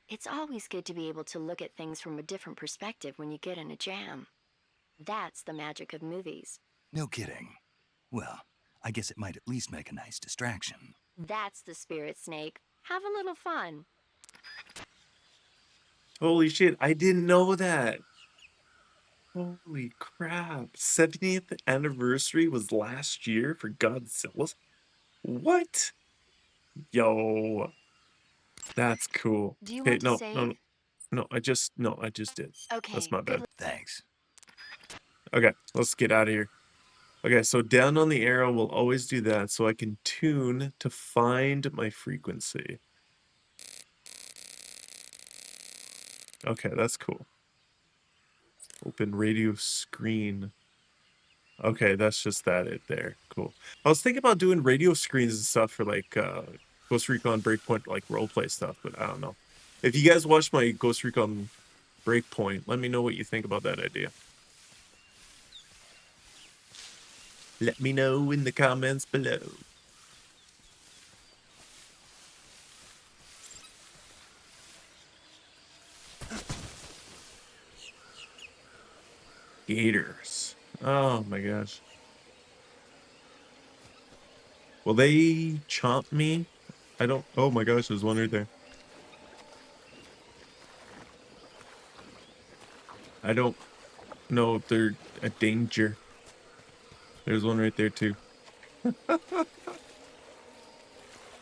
It's always good to be able to look at things from a different perspective when you get in a jam. That's the magic of movies. No kidding. Well, I guess it might at least make a nice distraction. That's the spirit, Snake. Have a little fun. Holy shit, I didn't know that. Holy crap. 70th anniversary was last year for Godzilla? What? Yo, that's cool. Do you Okay, want to save? no, I just did. That's Okay, my good bad. Thanks. Okay, let's get out of here. Okay, so down on the arrow will always do that, so I can tune to find my frequency. Okay, that's cool. Open radio screen. Okay, that's just that it there. Cool. I was thinking about doing radio screens and stuff for like Ghost Recon Breakpoint like roleplay stuff, but I don't know. If you guys watch my Ghost Recon Breakpoint, let me know what you think about that idea. Let me know in the comments below. Gators. Oh my gosh. Will they chomp me? I don't. Oh my gosh, there's one right there. I don't know if they're a danger. There's one right there too.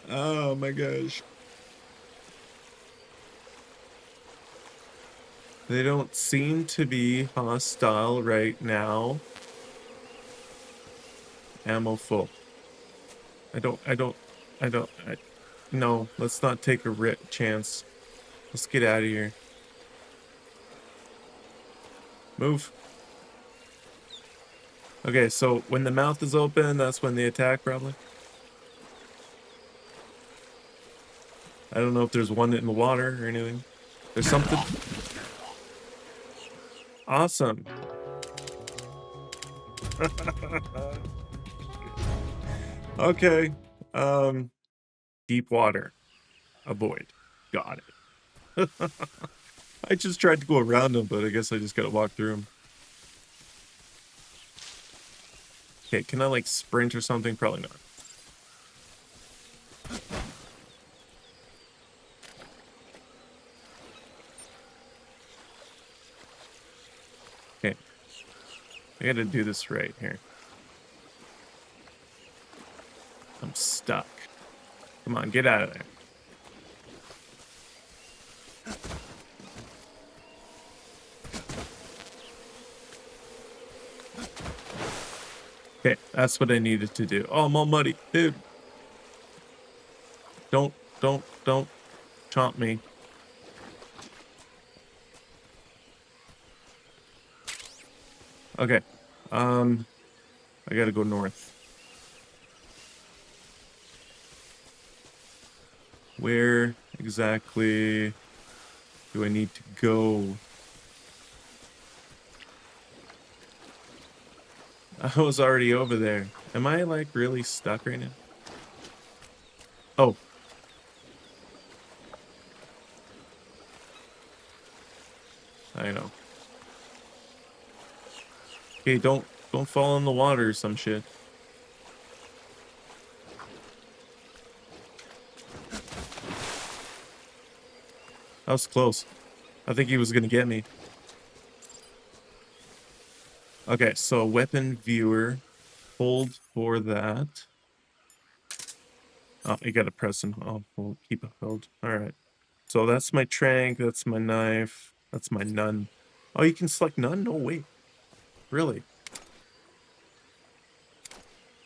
Oh my gosh. They don't seem to be hostile right now. Ammo full. No, let's not take a chance. Let's get out of here. Move. Okay, so when the mouth is open, that's when they attack, probably. I don't know if there's one in the water or anything. There's something. Awesome. Okay. Deep water. Avoid. Got it. I just tried to go around them, but I guess I just gotta walk through them. Okay, can I like sprint or something? Probably not. Okay. I gotta do this right here. I'm stuck. Come on, get out of there. Okay, that's what I needed to do. Oh, I'm all muddy. Dude. Don't chomp me. Okay. I gotta go north. Where exactly do I need to go? I was already over there. Am I like really stuck right now? Oh. I know. Okay, don't fall in the water or some shit. That was close. I think he was gonna get me. Okay, so weapon viewer. Hold for that. Oh, you gotta press him. Oh, we'll keep it held. Alright. So that's my trank, that's my knife, that's my none. Oh, you can select none? No, wait. Really?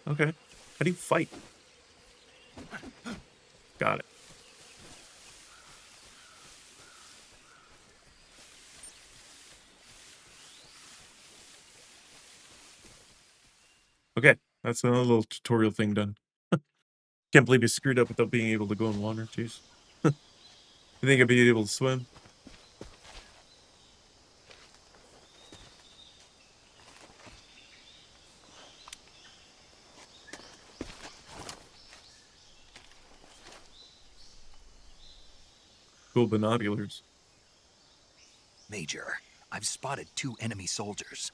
Okay. How do you fight? Got it. Okay, that's another little tutorial thing done. Can't believe you screwed up without being able to go in water, jeez. You think I'd be able to swim? Cool binoculars. Major, I've spotted 2 enemy soldiers.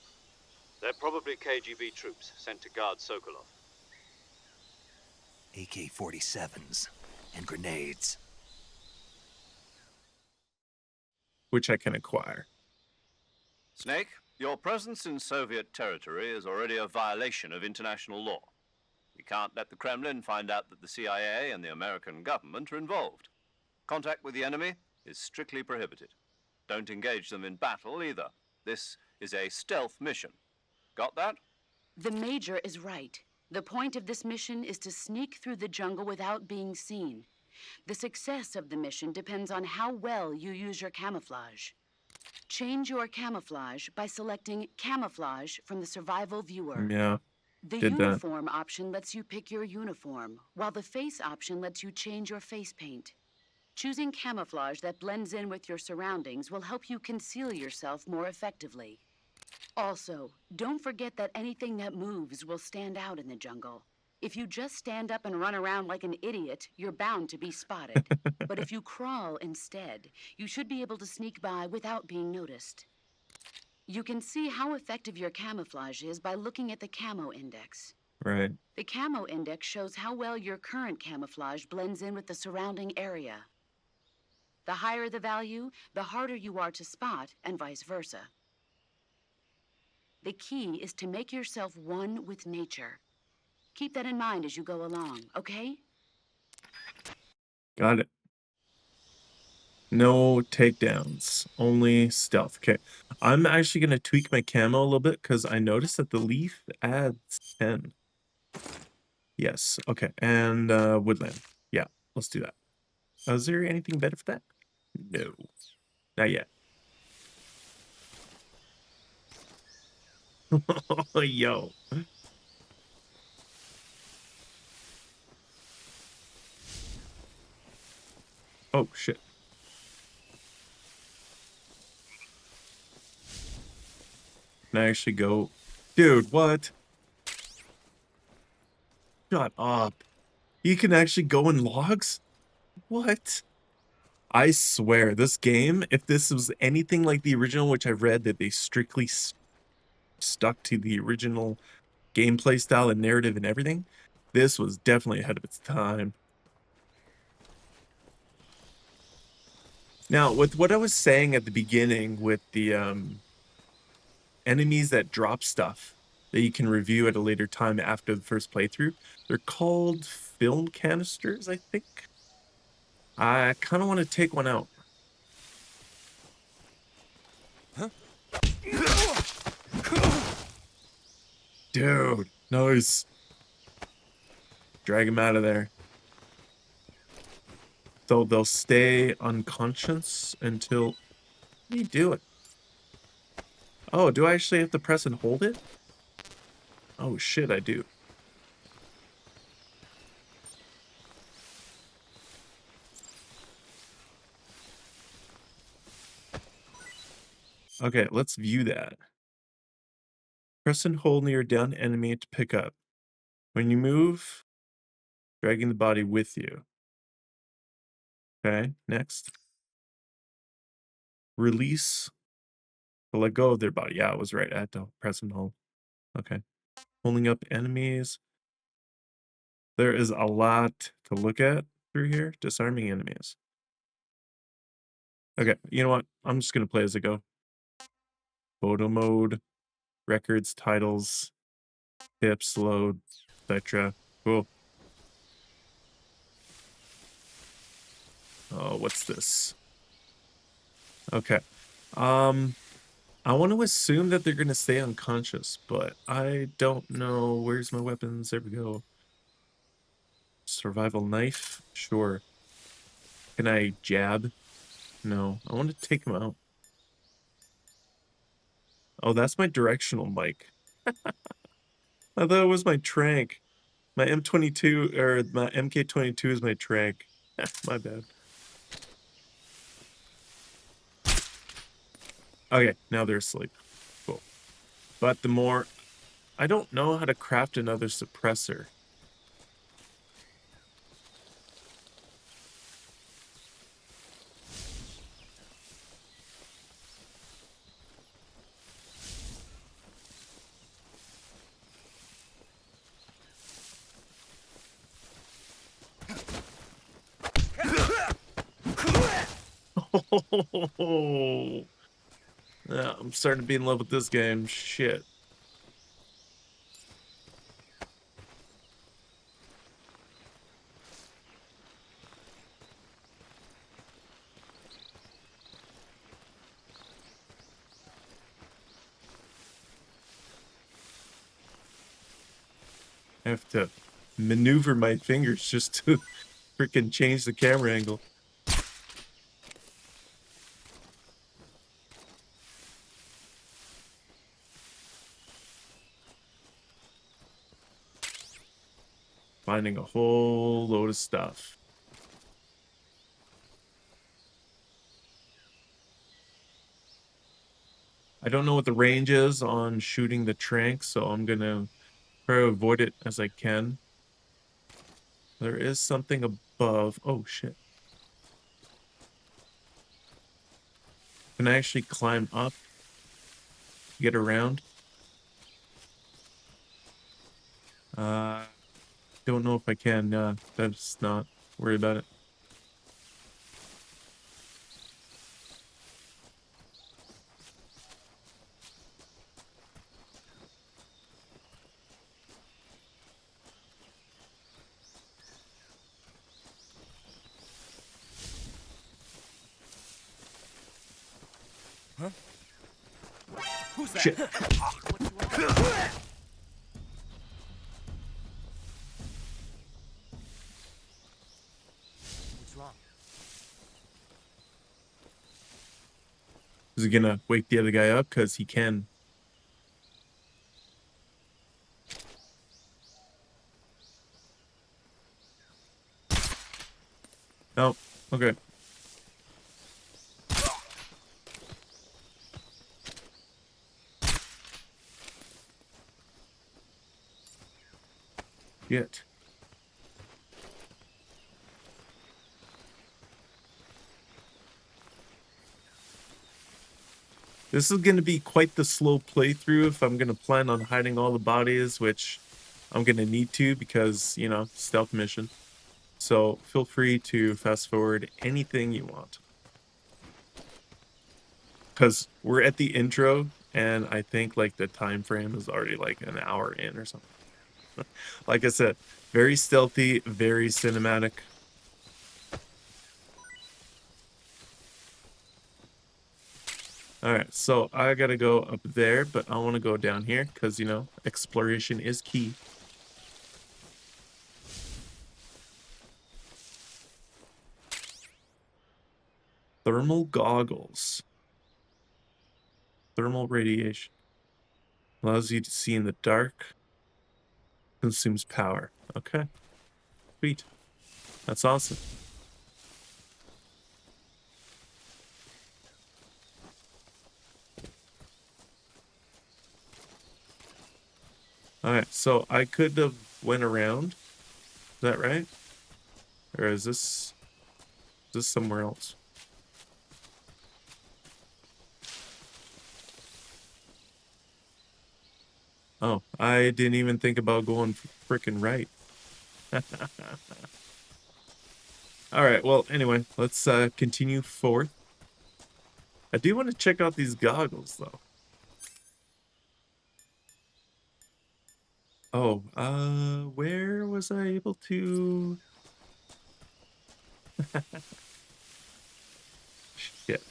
They're probably KGB troops sent to guard Sokolov. AK-47s, and grenades. which I can acquire. Snake, your presence in Soviet territory is already a violation of international law. We can't let the Kremlin find out that the CIA and the American government are involved. Contact with the enemy is strictly prohibited. Don't engage them in battle either. This is a stealth mission. Got that? The Major is right. The point of this mission is to sneak through the jungle without being seen. The success of the mission depends on how well you use your camouflage. Change your camouflage by selecting Camouflage from the Survival Viewer. Yeah, The did that. uniform option lets you pick your uniform, while the face option lets you change your face paint. Choosing camouflage that blends in with your surroundings will help you conceal yourself more effectively. Also, don't forget that anything that moves will stand out in the jungle. If you just stand up and run around like an idiot, you're bound to be spotted. But if you crawl instead, you should be able to sneak by without being noticed. You can see how effective your camouflage is by looking at the camo index. Right. The camo index shows how well your current camouflage blends in with the surrounding area. The higher the value, the harder you are to spot, and vice versa. The key is to make yourself one with nature. Keep that in mind as you go along, okay? Got it. No takedowns, only stealth. Okay. I'm actually going to tweak my camo a little bit because I noticed that the leaf adds 10. Yes. Okay. And woodland. Yeah, let's do that. Is there anything better for that? No. Not yet. Yo. Oh, shit. Can I actually go? Dude, what? Shut up. You can actually go in logs? What? I swear, this game, if this was anything like the original, which I've read that they strictly stuck to the original gameplay style and narrative and everything, this was definitely ahead of its time. Now, with what I was saying at the beginning with the enemies that drop stuff that you can review at a later time after the first playthrough, they're called film canisters, I think. I kind of want to take one out. Dude, nice. Drag him out of there. So they'll stay unconscious until... What are you doing? Oh, do I actually have to press and hold it? Oh shit, I do. Okay, let's view that. Press and hold near down enemy to pick up. When you move, dragging the body with you. Okay, next. Release to let go of their body. Yeah, I was right. I had to press and hold. Okay. Holding up enemies. There is a lot to look at through here. Disarming enemies. Okay, you know what? I'm just going to play as I go. Photo mode, records, titles, tips, load, etc. Cool. Oh, what's this? Okay. I want to assume that they're going to stay unconscious, but I don't know. Where's my weapons? There we go. Survival knife? Sure. Can I jab? No. I want to take him out. Oh, that's my directional mic. I thought it was my trank. My M22, or my MK22 is my trank. My bad. Okay, now they're asleep. Cool. But the more... I don't know how to craft another suppressor. Yeah, I'm starting to be in love with this game. Shit. I have to maneuver my fingers just to freaking change the camera angle. Finding a whole load of stuff. I don't know what the range is on shooting the trank, so I'm gonna try to avoid it as I can. There is something above. Oh shit. Can I actually climb up? Get around? Don't know if I can. That's not worry about it. Huh? Who's that? Shit. What's wrong? Is he gonna wake the other guy up? Because he can. Oh, okay. Shit. This is going to be quite the slow playthrough if I'm going to plan on hiding all the bodies, which I'm going to need to because, you know, stealth mission. So feel free to fast forward anything you want. Because we're at the intro, and I think, like, the time frame is already, like, an hour in or something. Like I said, very stealthy, very cinematic. All right, so I gotta go up there, but I want to go down here because, you know, exploration is key. Thermal goggles. Thermal radiation. Allows you to see in the dark. Consumes power. Okay. Sweet. That's awesome. Alright, so I could have went around. Is that right? Or is this somewhere else? Oh, I didn't even think about going frickin' right. Alright, well, anyway, let's continue forth. I do want to check out these goggles, though. Oh, where was I able to... Shit.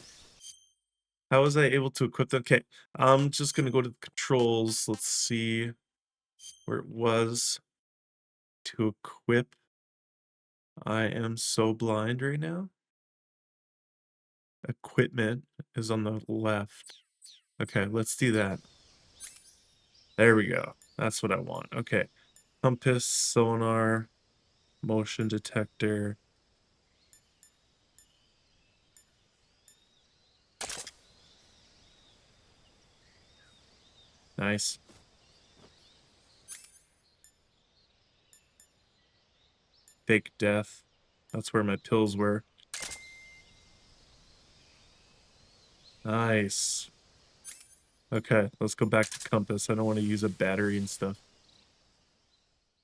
How was I able to equip them? Okay, I'm just gonna go to the controls. Let's see where it was to equip. I am so blind right now. Equipment is on the left. Okay, let's do that. There we go. That's what I want. Okay. Compass, sonar, motion detector. Nice. Fake death. That's where my pills were. Nice. Okay, let's go back to compass. I don't want to use a battery and stuff.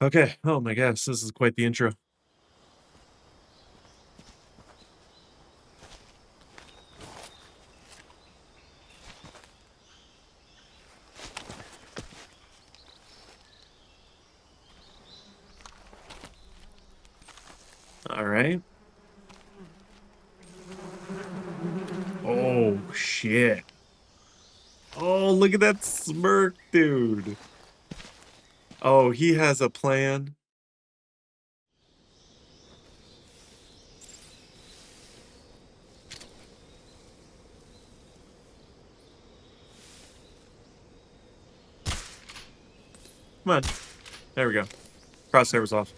Okay. Oh my gosh, this is quite the intro. All right. Oh, shit. Oh, look at that smirk, dude. Oh, he has a plan. Come on. There we go. Crosshairs off.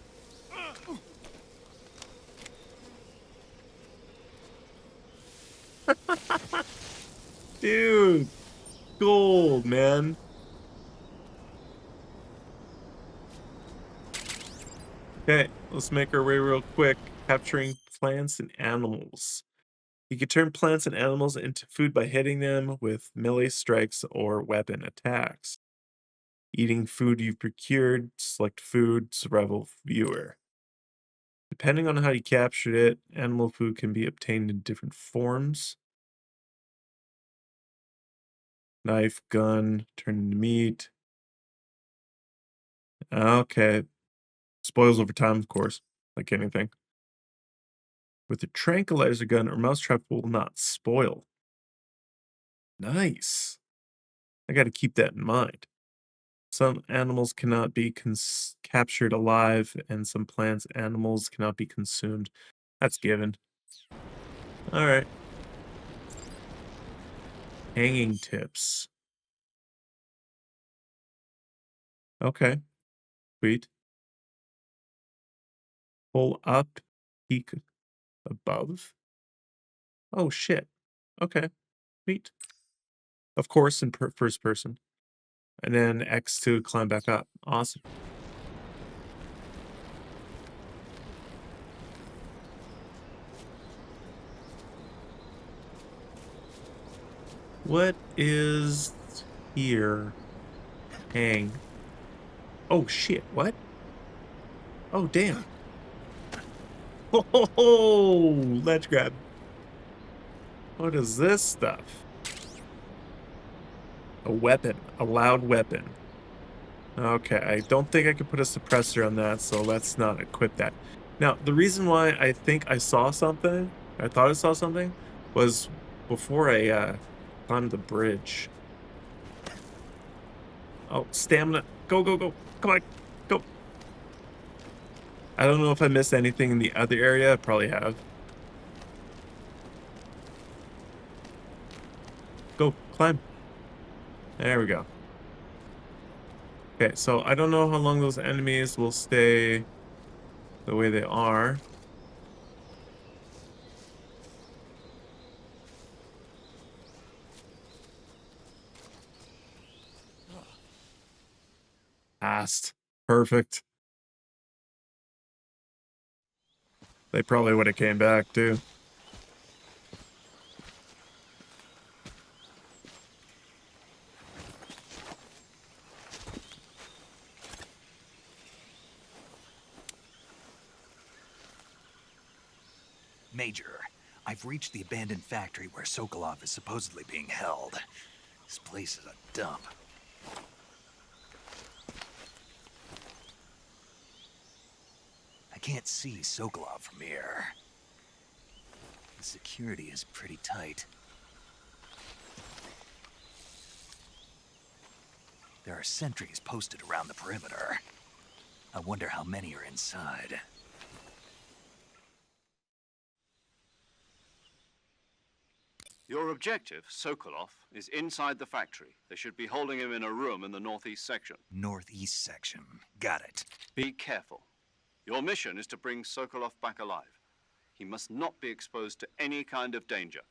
Dude. Gold, man. Okay, let's make our way real quick. Capturing plants and animals. You can turn plants and animals into food by hitting them with melee strikes or weapon attacks. Eating food you've procured, select food, survival viewer. Depending on how you captured it, animal food can be obtained in different forms. Knife, gun, turn into meat. Okay. Spoils over time, of course, like anything. With a tranquilizer gun or mousetrap will not spoil. Nice. I got to keep that in mind. Some animals cannot be captured alive, and some plants animals cannot be consumed. That's given. All right. Hanging tips. Okay. Sweet. Pull up, peek above. Oh, shit. Okay. Sweet. Of course, in first person. And then X to climb back up. Awesome. What is here? Hang. Oh, shit. What? Oh, damn. Oh, ledge grab. What is this stuff? A weapon. A loud weapon. Okay, I don't think I could put a suppressor on that, so let's not equip that. Now, the reason why I think I saw something, I thought I saw something, was before I climbed the bridge. Oh, stamina. Go, go, go. Come on. Go. I don't know if I missed anything in the other area. I probably have. Go, climb. There we go. Okay, so I don't know how long those enemies will stay the way they are. Passed. Perfect. They probably would have came back too. Major, I've reached the abandoned factory where Sokolov is supposedly being held. This place is a dump. I can't see Sokolov from here. The security is pretty tight. There are sentries posted around the perimeter. I wonder how many are inside. Your objective, Sokolov, is inside the factory. They should be holding him in a room in the northeast section. Northeast section. Got it. Be careful. Your mission is to bring Sokolov back alive. He must not be exposed to any kind of danger.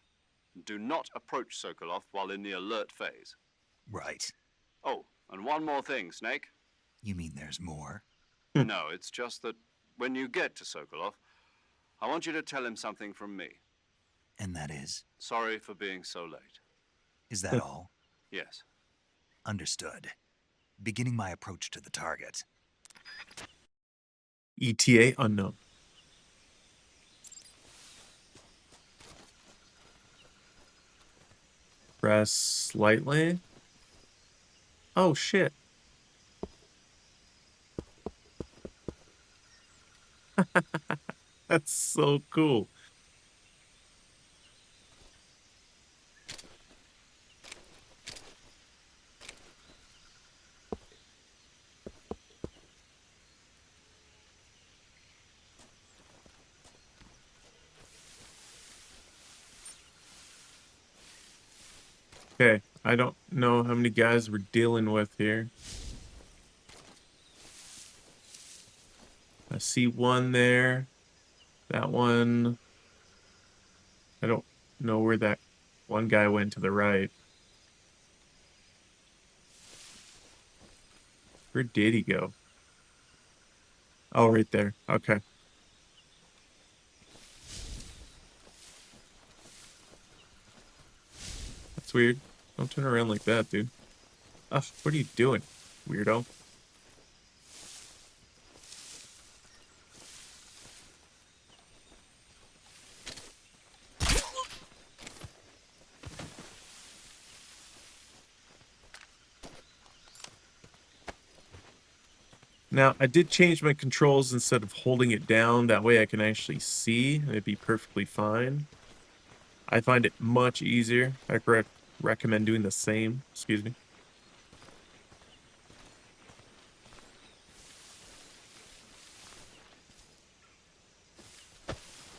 Do not approach Sokolov while in the alert phase. Right. Oh, and one more thing, Snake. You mean there's more? No, it's just that when you get to Sokolov, I want you to tell him something from me. And that is? Sorry for being so late. Is that all? Yes. Understood. Beginning my approach to the target. ETA unknown. Press slightly. Oh, shit. That's so cool. Okay, I don't know how many guys we're dealing with here. I see one there. That one. I don't know where that one guy went to the right. Where did he go? Oh, right there. Okay. That's weird. Don't turn around like that, dude. Ugh, what are you doing, weirdo? Now, I did change my controls instead of holding it down. That way I can actually see, and it'd be perfectly fine. I find it much easier. I recommend doing the same. Excuse me.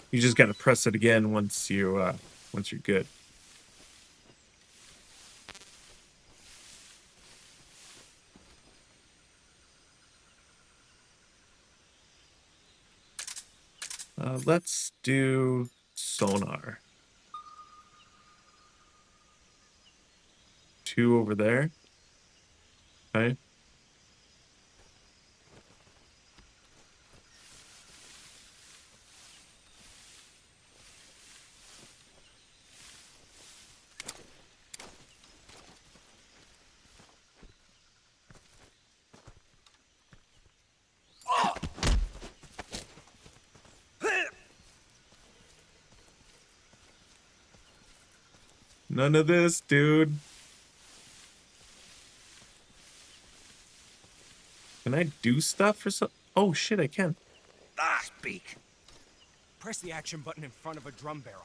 You just gotta press it again once you're good. Let's do sonar. 2 over there. Okay. None of this, dude. Can I do stuff or something? Oh shit, I can. Speak. Press the action button in front of a drum barrel.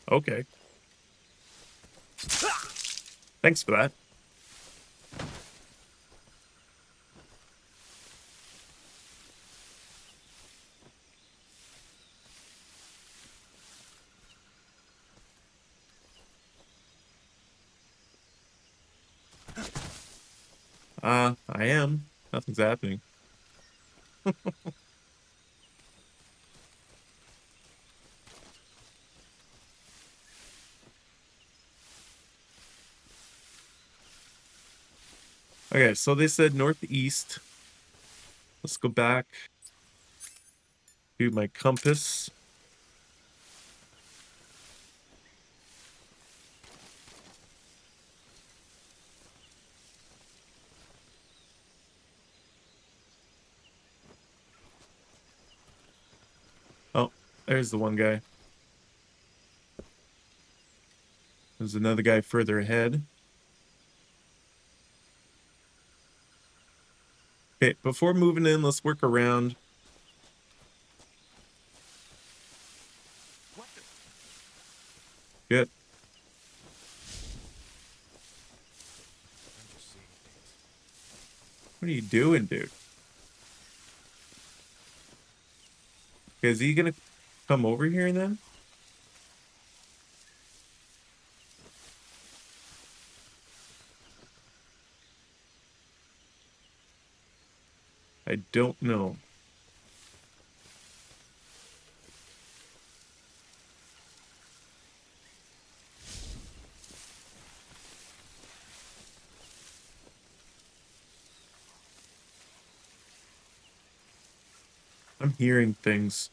Okay. Thanks for that. I am. Nothing's happening. Okay, so they said northeast. Let's go back to my compass. Oh, there's the one guy. There's another guy further ahead. Okay, before moving in, let's work around. Good. What are you doing, dude? Is he gonna come over here then? I don't know. I'm hearing things.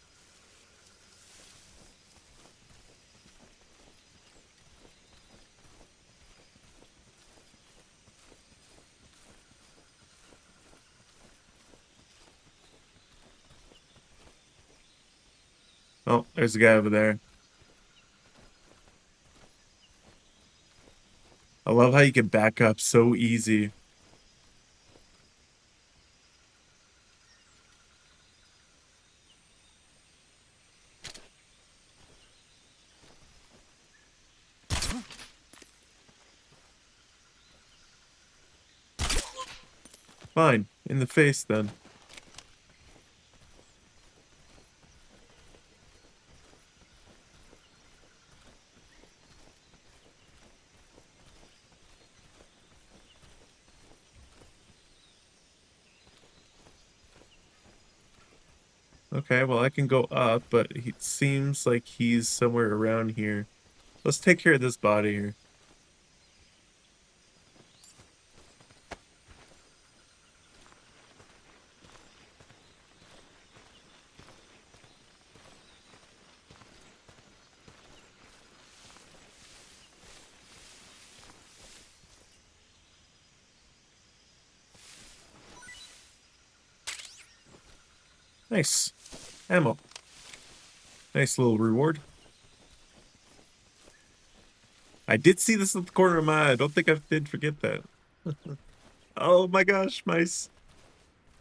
Oh, there's a guy over there. I love how you can back up so easy. Fine. In the face, then. Okay, well, I can go up, but it seems like he's somewhere around here. Let's take care of this body here. Nice. Ammo. Nice little reward. I did see this at the corner of my eye. I don't think I did forget that. Oh my gosh, mice.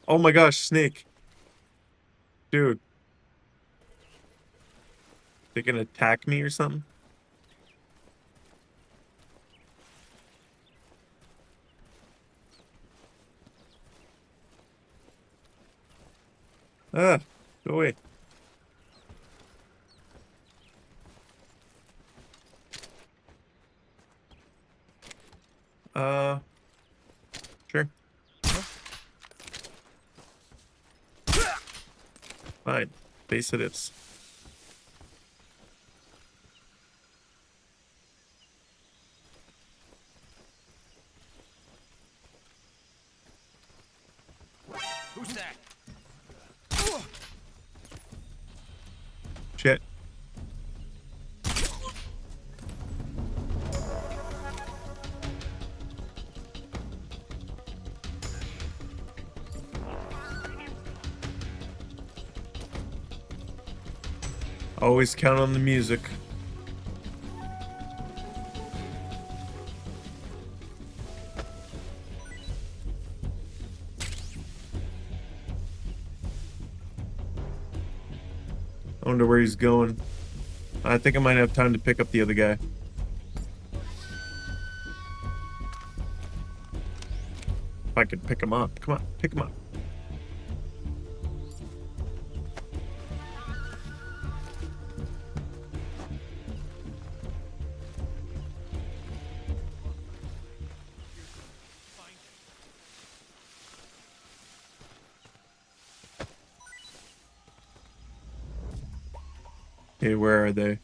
Oh my gosh, snake. Dude. They gonna attack me or something? Ah, go away. Sure. Fine. Base it is. Who's that? Shit. Always count on the music. I wonder where he's going. I think I might have time to pick up the other guy. If I could pick him up. Come on, pick him up. Okay, where are they?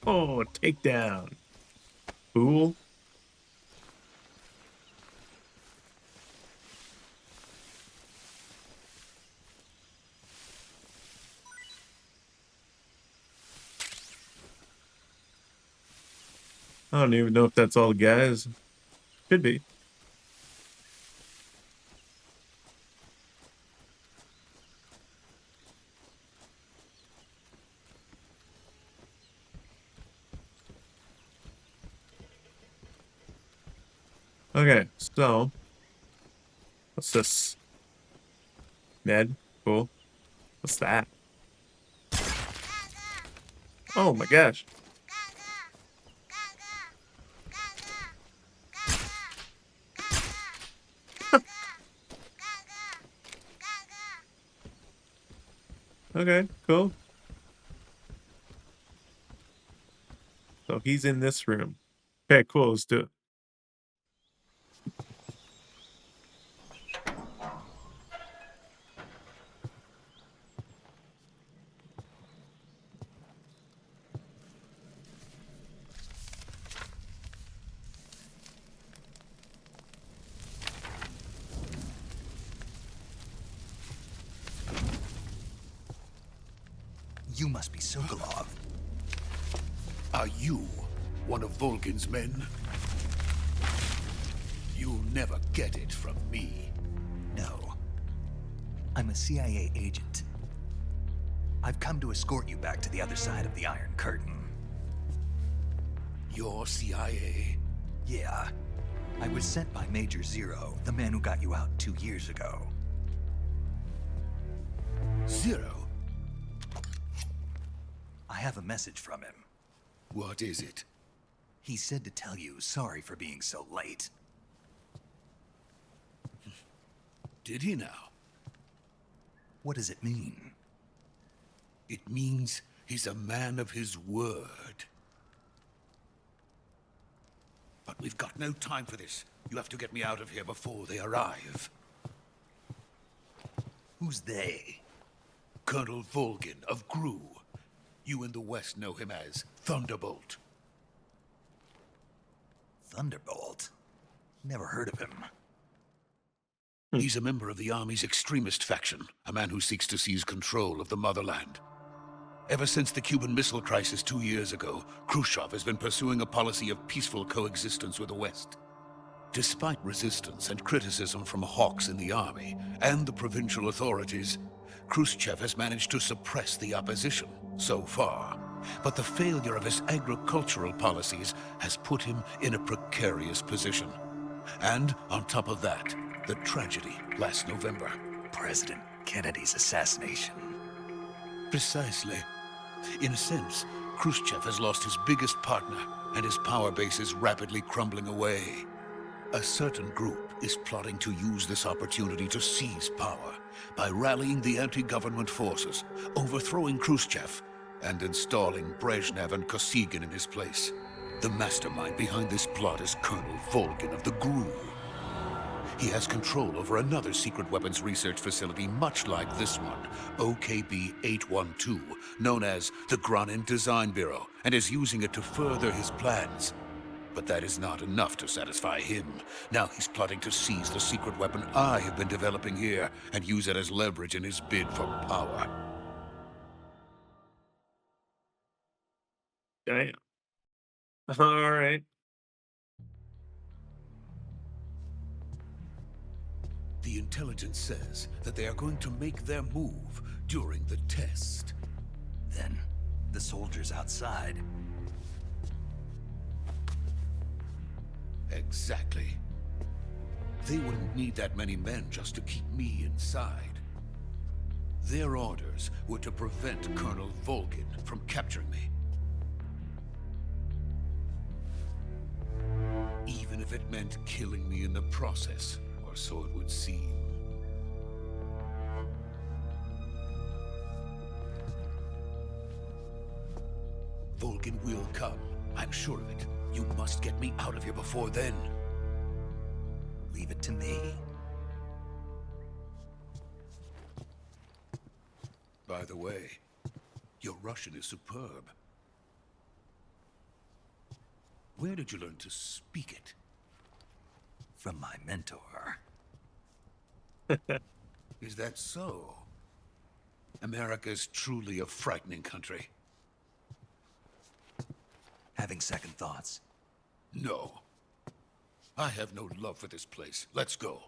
Oh, takedown. Fool. I don't even know if that's all the guys. Could be. Okay, so what's this? Med? Cool. What's that? Oh my gosh. Okay, cool. So he's in this room. Okay, cool. Let's do it. You must be Sokolov. Are you one of Volgin's men? You'll never get it from me. No. I'm a CIA agent. I've come to escort you back to the other side of the Iron Curtain. You're CIA? Yeah. I was sent by Major Zero, the man who got you out 2 years ago. Zero? I have a message from him. What is it? He said to tell you sorry for being so late. Did he now? What does it mean? It means he's a man of his word. But we've got no time for this. You have to get me out of here before they arrive. Who's they? Colonel Volgin of GRU. You in the West know him as Thunderbolt. Thunderbolt? Never heard of him. He's a member of the Army's extremist faction, a man who seeks to seize control of the motherland. Ever since the Cuban Missile Crisis 2 years ago, Khrushchev has been pursuing a policy of peaceful coexistence with the West. Despite resistance and criticism from hawks in the army and the provincial authorities, Khrushchev has managed to suppress the opposition so far. But the failure of his agricultural policies has put him in a precarious position. And on top of that, the tragedy last November. President Kennedy's assassination. Precisely. In a sense, Khrushchev has lost his biggest partner, and his power base is rapidly crumbling away. A certain group is plotting to use this opportunity to seize power by rallying the anti-government forces, overthrowing Khrushchev, and installing Brezhnev and Kosygin in his place. The mastermind behind this plot is Colonel Volgin of the GRU. He has control over another secret weapons research facility much like this one, OKB-812, known as the Granin Design Bureau, and is using it to further his plans. But that is not enough to satisfy him. Now he's plotting to seize the secret weapon I have been developing here and use it as leverage in his bid for power. Damn. All right. The intelligence says that they are going to make their move during the test. Then, the soldiers outside. Exactly. They wouldn't need that many men just to keep me inside. Their orders were to prevent Colonel Volgin from capturing me. Even if it meant killing me in the process, or so it would seem. Volgin will come. I'm sure of it. You must get me out of here before then. Leave it to me. By the way, your Russian is superb. Where did you learn to speak it? From my mentor. Is that so? America's truly a frightening country. Having second thoughts? No. I have no love for this place. Let's go.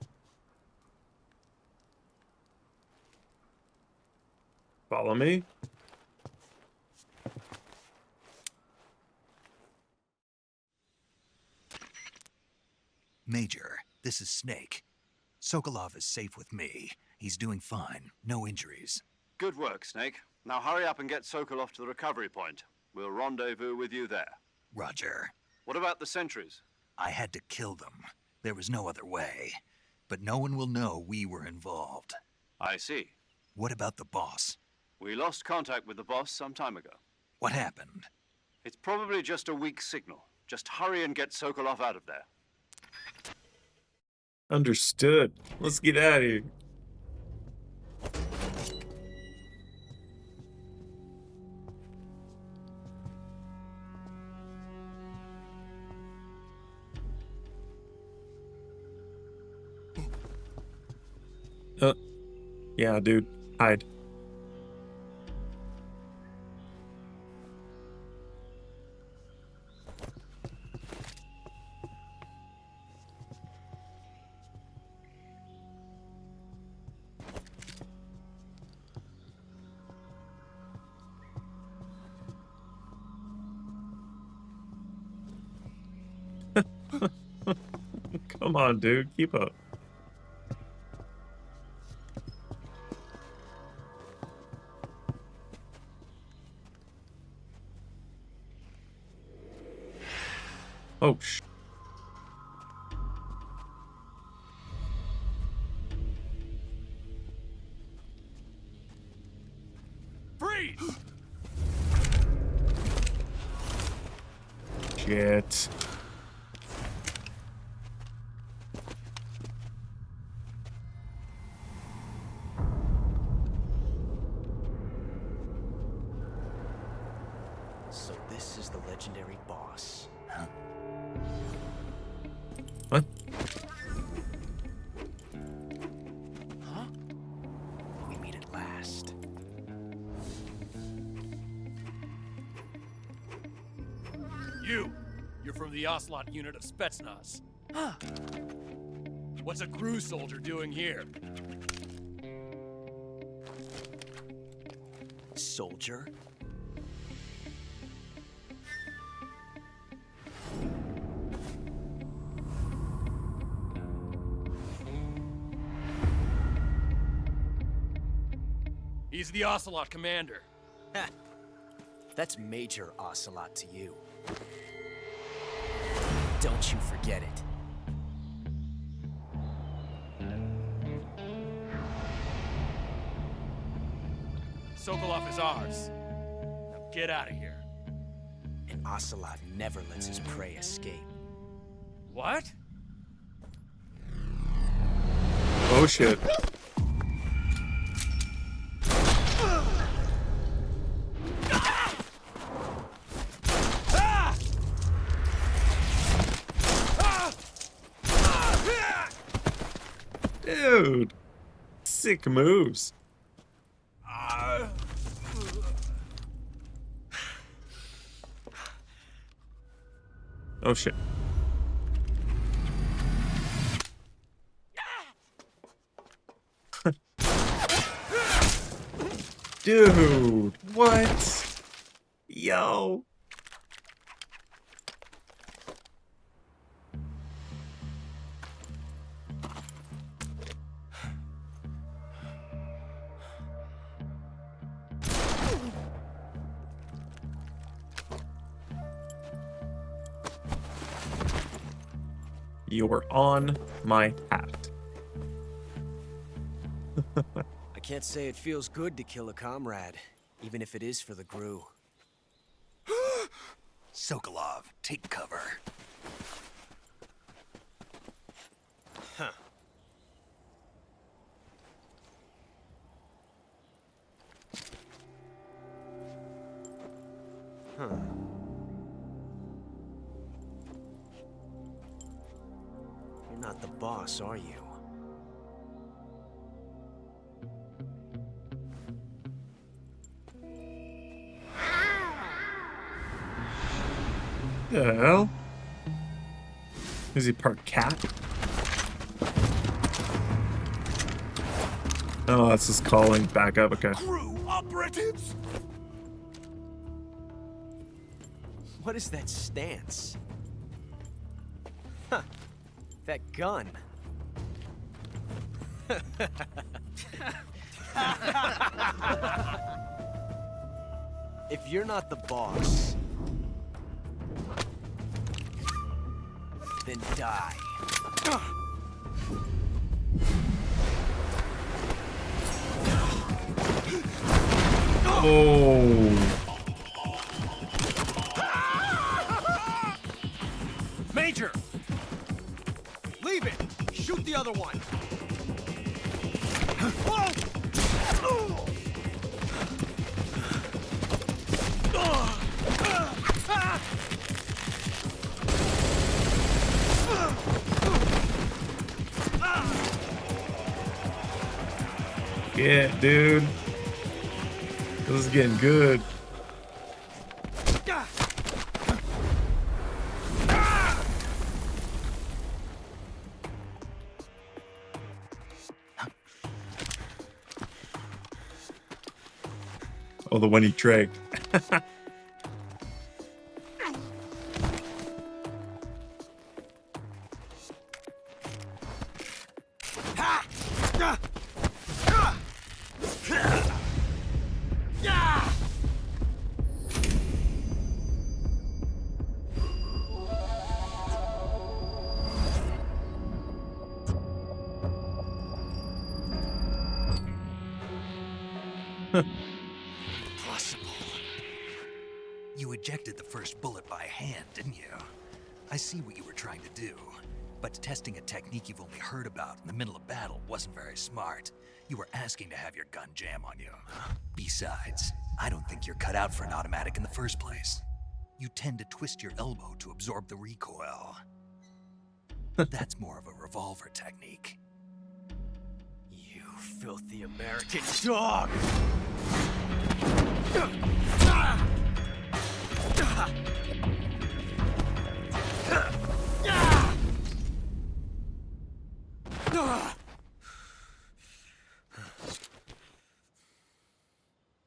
Follow me. Major, this is Snake. Sokolov is safe with me. He's doing fine. No injuries. Good work, Snake. Now hurry up and get Sokolov to the recovery point. We'll rendezvous with you there. Roger. What about the sentries? I had to kill them. There was no other way. But no one will know we were involved. I see. What about the boss? We lost contact with the boss some time ago. What happened? It's probably just a weak signal. Just hurry and get Sokolov out of there. Understood. Let's get out of here. Yeah, dude. Hide. Come on, dude. Keep up. Oh, Freeze! shit. So this is the legendary boss. Huh? What? Huh? We meet at last. You're from the Ocelot unit of Spetsnaz. What's a crew soldier doing here? Soldier? He's the Ocelot commander. Ha! That's Major Ocelot to you. Don't you forget it. Sokolov is ours. Now get out of here. And Ocelot never lets his prey escape. What? Oh shit. Dude. Sick moves. Oh shit. Dude, what? Yo. You're on my hat. I can't say it feels good to kill a comrade, even if it is for the GRU. Sokolov, take cover. Huh. Huh. You're not the boss, are you? The hell? Is he part cat? Oh, that's just calling back up. Okay. Crew operatives? What is that stance? Huh. That gun. If you're not the boss, then die. Oh. Major! Leave it! Shoot the other one! Yeah, dude. This is getting good. Oh, the one he dragged. Impossible. You ejected the first bullet by hand, didn't you? I see what you were trying to do, but testing a technique you've only heard about in the middle of battle wasn't very smart. You were asking to have your gun jam on you. Besides, I don't think you're cut out for an automatic in the first place. You tend to twist your elbow to absorb the recoil. That's more of a revolver technique. You filthy American dog!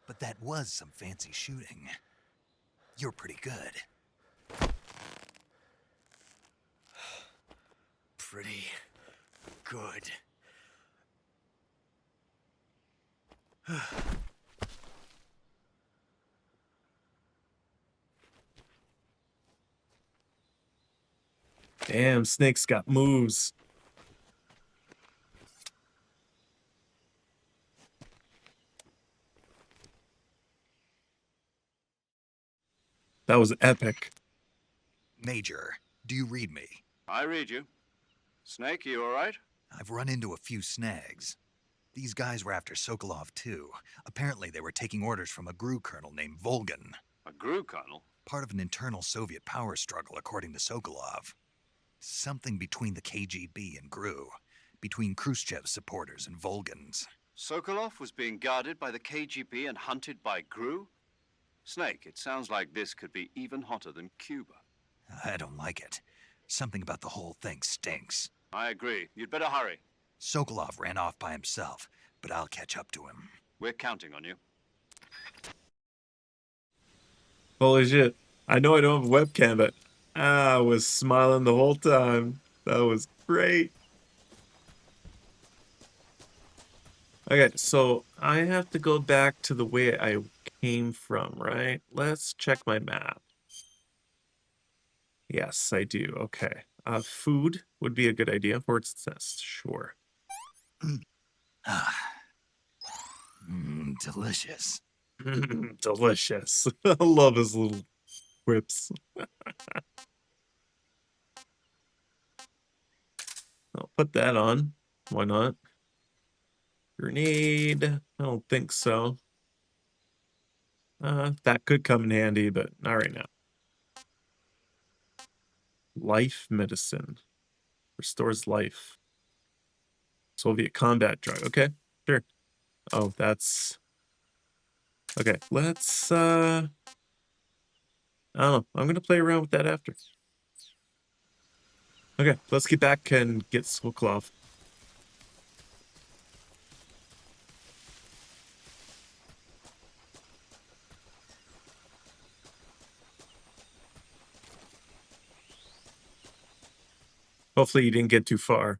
But that was some fancy shooting. You're pretty good. Pretty good. Damn, Snake's got moves. That was epic. Major, do you read me? I read you. Snake, you all right? I've run into a few snags. These guys were after Sokolov too. Apparently they were taking orders from a GRU colonel named Volgan. A GRU colonel? Part of an internal Soviet power struggle, according to Sokolov. Something between the KGB and GRU. Between Khrushchev's supporters and Volgan's. Sokolov was being guarded by the KGB and hunted by GRU? Snake, it sounds like this could be even hotter than Cuba. I don't like it. Something about the whole thing stinks. I agree. You'd better hurry. Sokolov ran off by himself, but I'll catch up to him. We're counting on you. Holy shit. I know I don't have a webcam, but I was smiling the whole time. That was great. Okay, so I have to go back to the way I came from, right? Let's check my map. Yes, I do. Okay. Food would be a good idea. Horse nest, sure. Delicious. Delicious. I love his little whips. I'll put that on. Why not? Grenade. I don't think so. That could come in handy, but not right now. Life medicine. Restores life. Soviet combat drug. Okay, sure. Oh, that's... Okay, let's... I don't know. I'm going to play around with that after. Okay, let's get back and get Sokolov. Hopefully you didn't get too far.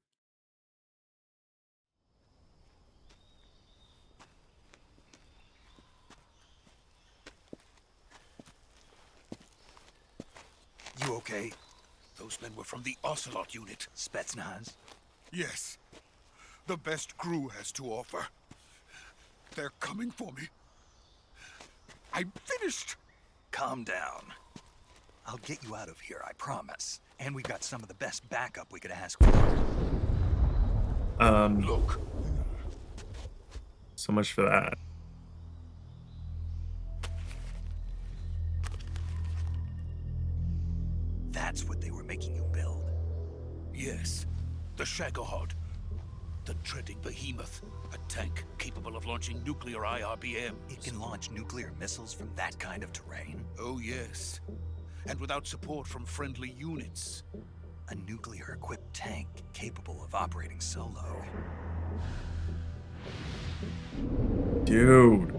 You okay? Those men were from the Ocelot unit. Spetsnaz? Yes. The best GRU has to offer. They're coming for me. I'm finished. Calm down. I'll get you out of here, I promise. And we got some of the best backup we could ask for. Look. So much for that. That's what they were making you build? Yes. The Shagohod. The treading behemoth. A tank capable of launching nuclear IRBMs. It can launch nuclear missiles from that kind of terrain? Oh, yes. And without support from friendly units. A nuclear-equipped tank capable of operating solo. Dude.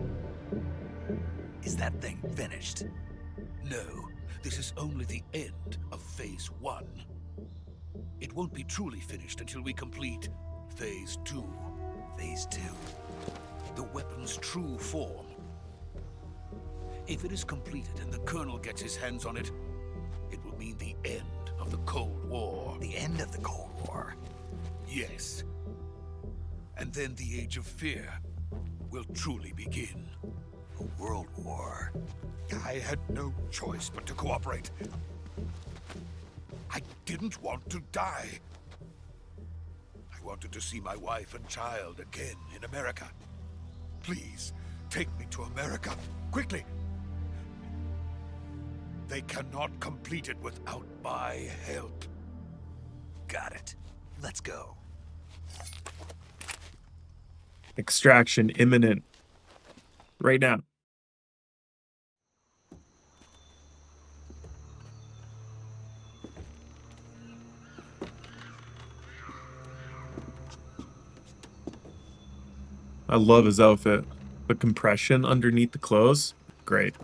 Is that thing finished? No, this is only the end of Phase 1. It won't be truly finished until we complete Phase 2. Phase 2? The weapon's true form. If it is completed and the Colonel gets his hands on it, it will mean the end of the Cold War. The end of the Cold War? Yes. And then the Age of Fear. will truly begin. A world war. I had no choice but to cooperate. I didn't want to die. I wanted to see my wife and child again in America. Please, take me to America, quickly. They cannot complete it without my help. Got it. Let's go. Extraction imminent. Right now. I love his outfit. The compression underneath the clothes. Great.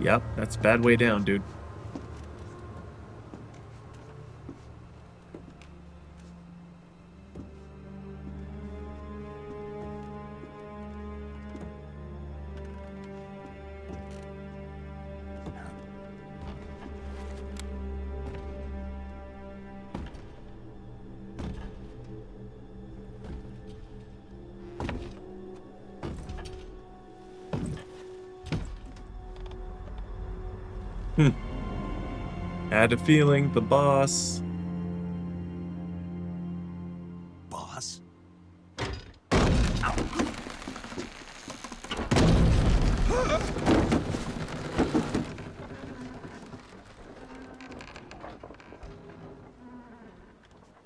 Yep, that's a bad way down, dude. Had a feeling the boss. Boss?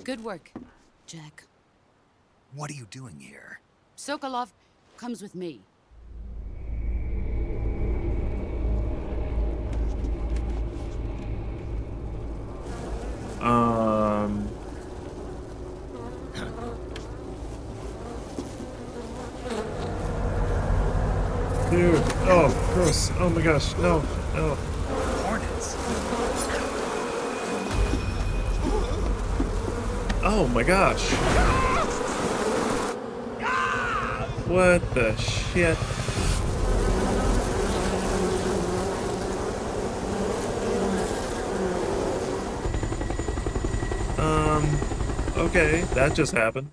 Good work, Jack. What are you doing here? Sokolov comes with me. Dude, oh, gross. Oh my gosh, no, no. Hornets. Oh my gosh. What the shit? Okay, that just happened.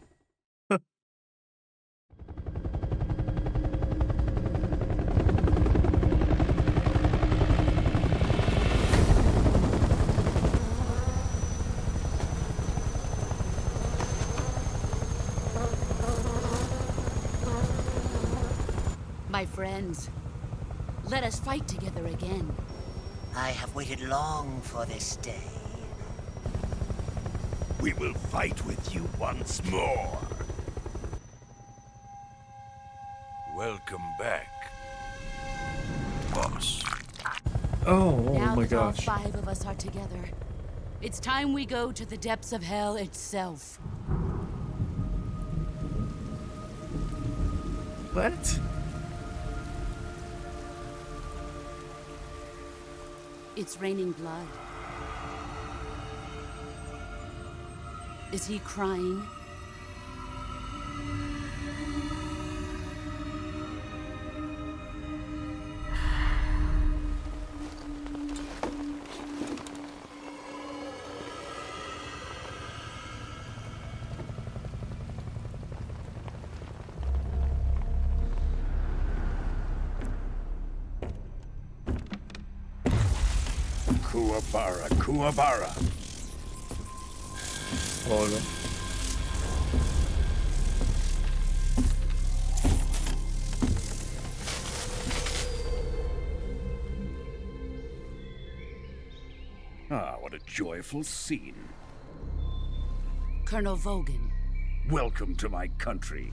My friends, let us fight together again. I have waited long for this day. We will fight with you once more. Welcome back, boss. Oh Now my that all gosh. 5 of us are together, it's time we go to the depths of hell itself. What? It's raining blood. Is he crying? Kuwabara, Kuwabara. Hold Ah, what a joyful scene. Colonel Vogan. Welcome to my country.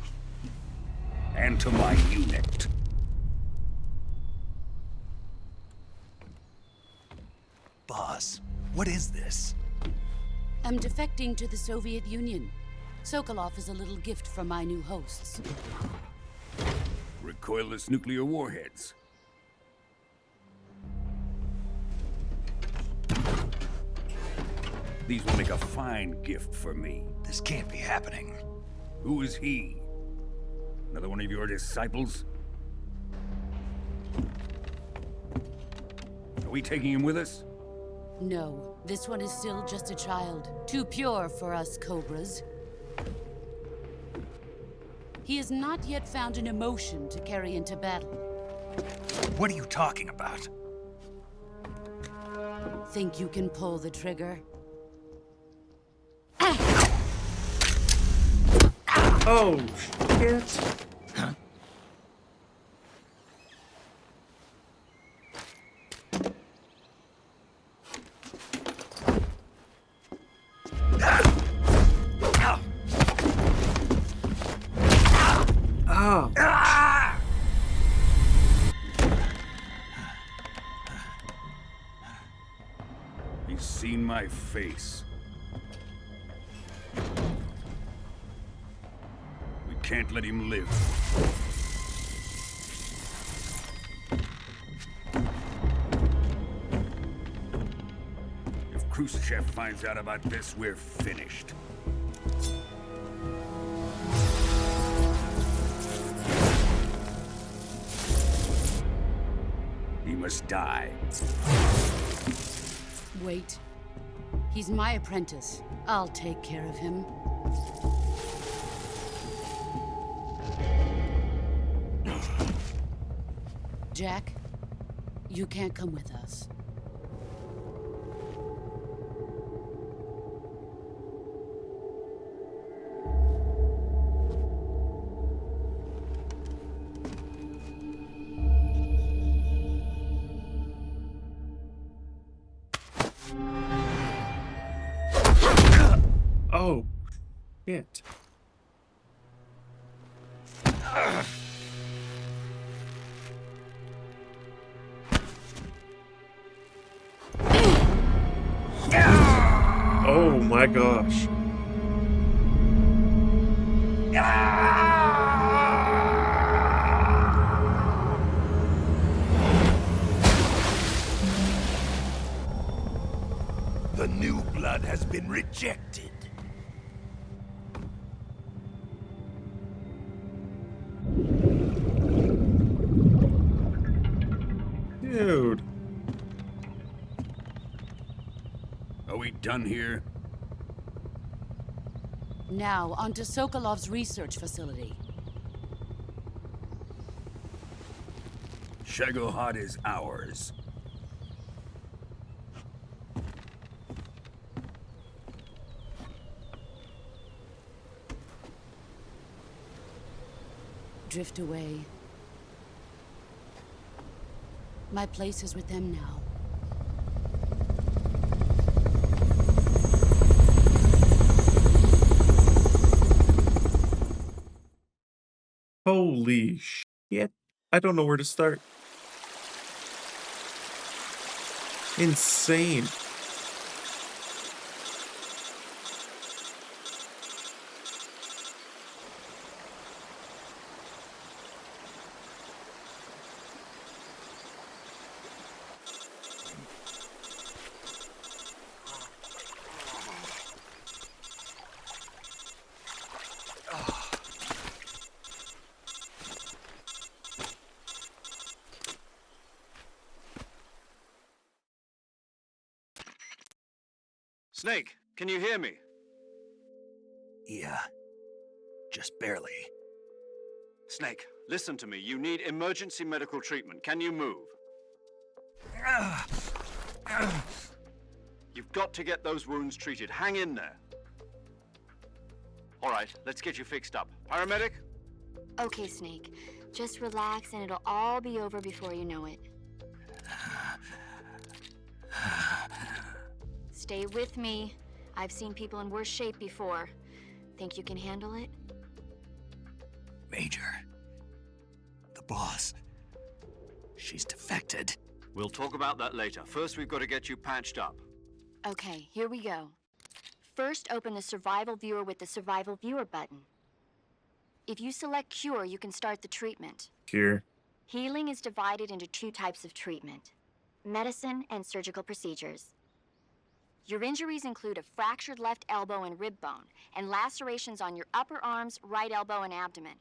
And to my unit. Boss, what is this? I'm defecting to the Soviet Union. Sokolov is a little gift from my new hosts. Recoilless nuclear warheads. These will make a fine gift for me. This can't be happening. Who is he? Another one of your disciples? Are we taking him with us? No, this one is still just a child. Too pure for us Cobras. He has not yet found an emotion to carry into battle. What are you talking about? Think you can pull the trigger? Oh, shit. Huh? Oh. He's seen my face. We can't let him live. If Khrushchev finds out about this, we're finished. He must die. Wait. He's my apprentice. I'll take care of him. Jack, you can't come with us. Oh, shit. Oh my gosh. The new blood has been rejected. Dude. Are we done here? Now, onto Sokolov's research facility. Shagohod is ours. Drift away. My place is with them now. Holy shit. I don't know where to start. Insane. Snake, can you hear me? Yeah. Just barely. Snake, listen to me. You need emergency medical treatment. Can you move? You've got to get those wounds treated. Hang in there. All right, let's get you fixed up. Paramedic? Okay, Snake. Just relax and it'll all be over before you know it. Stay with me. I've seen people in worse shape before. Think you can handle it? Major. The boss. She's defected. We'll talk about that later. First, we've got to get you patched up. Okay, here we go. First, open the survival viewer with the survival viewer button. If you select cure, you can start the treatment. Cure. Healing is divided into two types of treatment: medicine and surgical procedures. Your injuries include a fractured left elbow and rib bone, and lacerations on your upper arms, right elbow, and abdomen.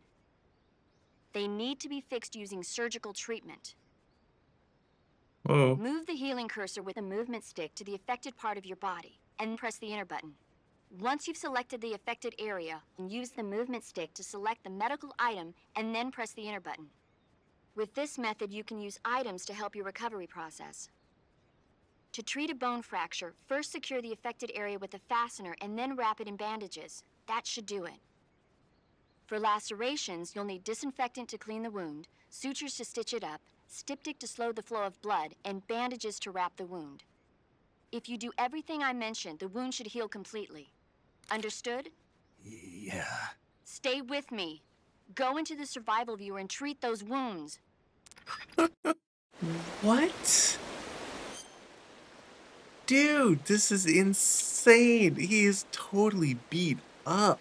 They need to be fixed using surgical treatment. Whoa. Move the healing cursor with a movement stick to the affected part of your body, and press the enter button. Once you've selected the affected area, use the movement stick to select the medical item and then press the enter button. With this method, you can use items to help your recovery process. To treat a bone fracture, first secure the affected area with a fastener and then wrap it in bandages. That should do it. For lacerations, you'll need disinfectant to clean the wound, sutures to stitch it up, styptic to slow the flow of blood, and bandages to wrap the wound. If you do everything I mentioned, the wound should heal completely. Understood? Yeah. Stay with me. Go into the survival viewer and treat those wounds. What? Dude, this is insane. He is totally beat up.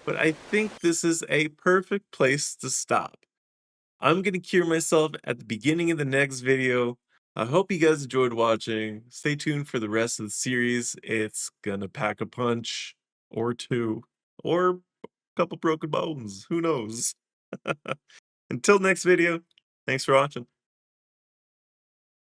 But I think this is a perfect place to stop. I'm going to cure myself at the beginning of the next video. I hope you guys enjoyed watching. Stay tuned for the rest of the series. It's gonna pack a punch or two, or a couple broken bones. Who knows? Until next video, thanks for watching.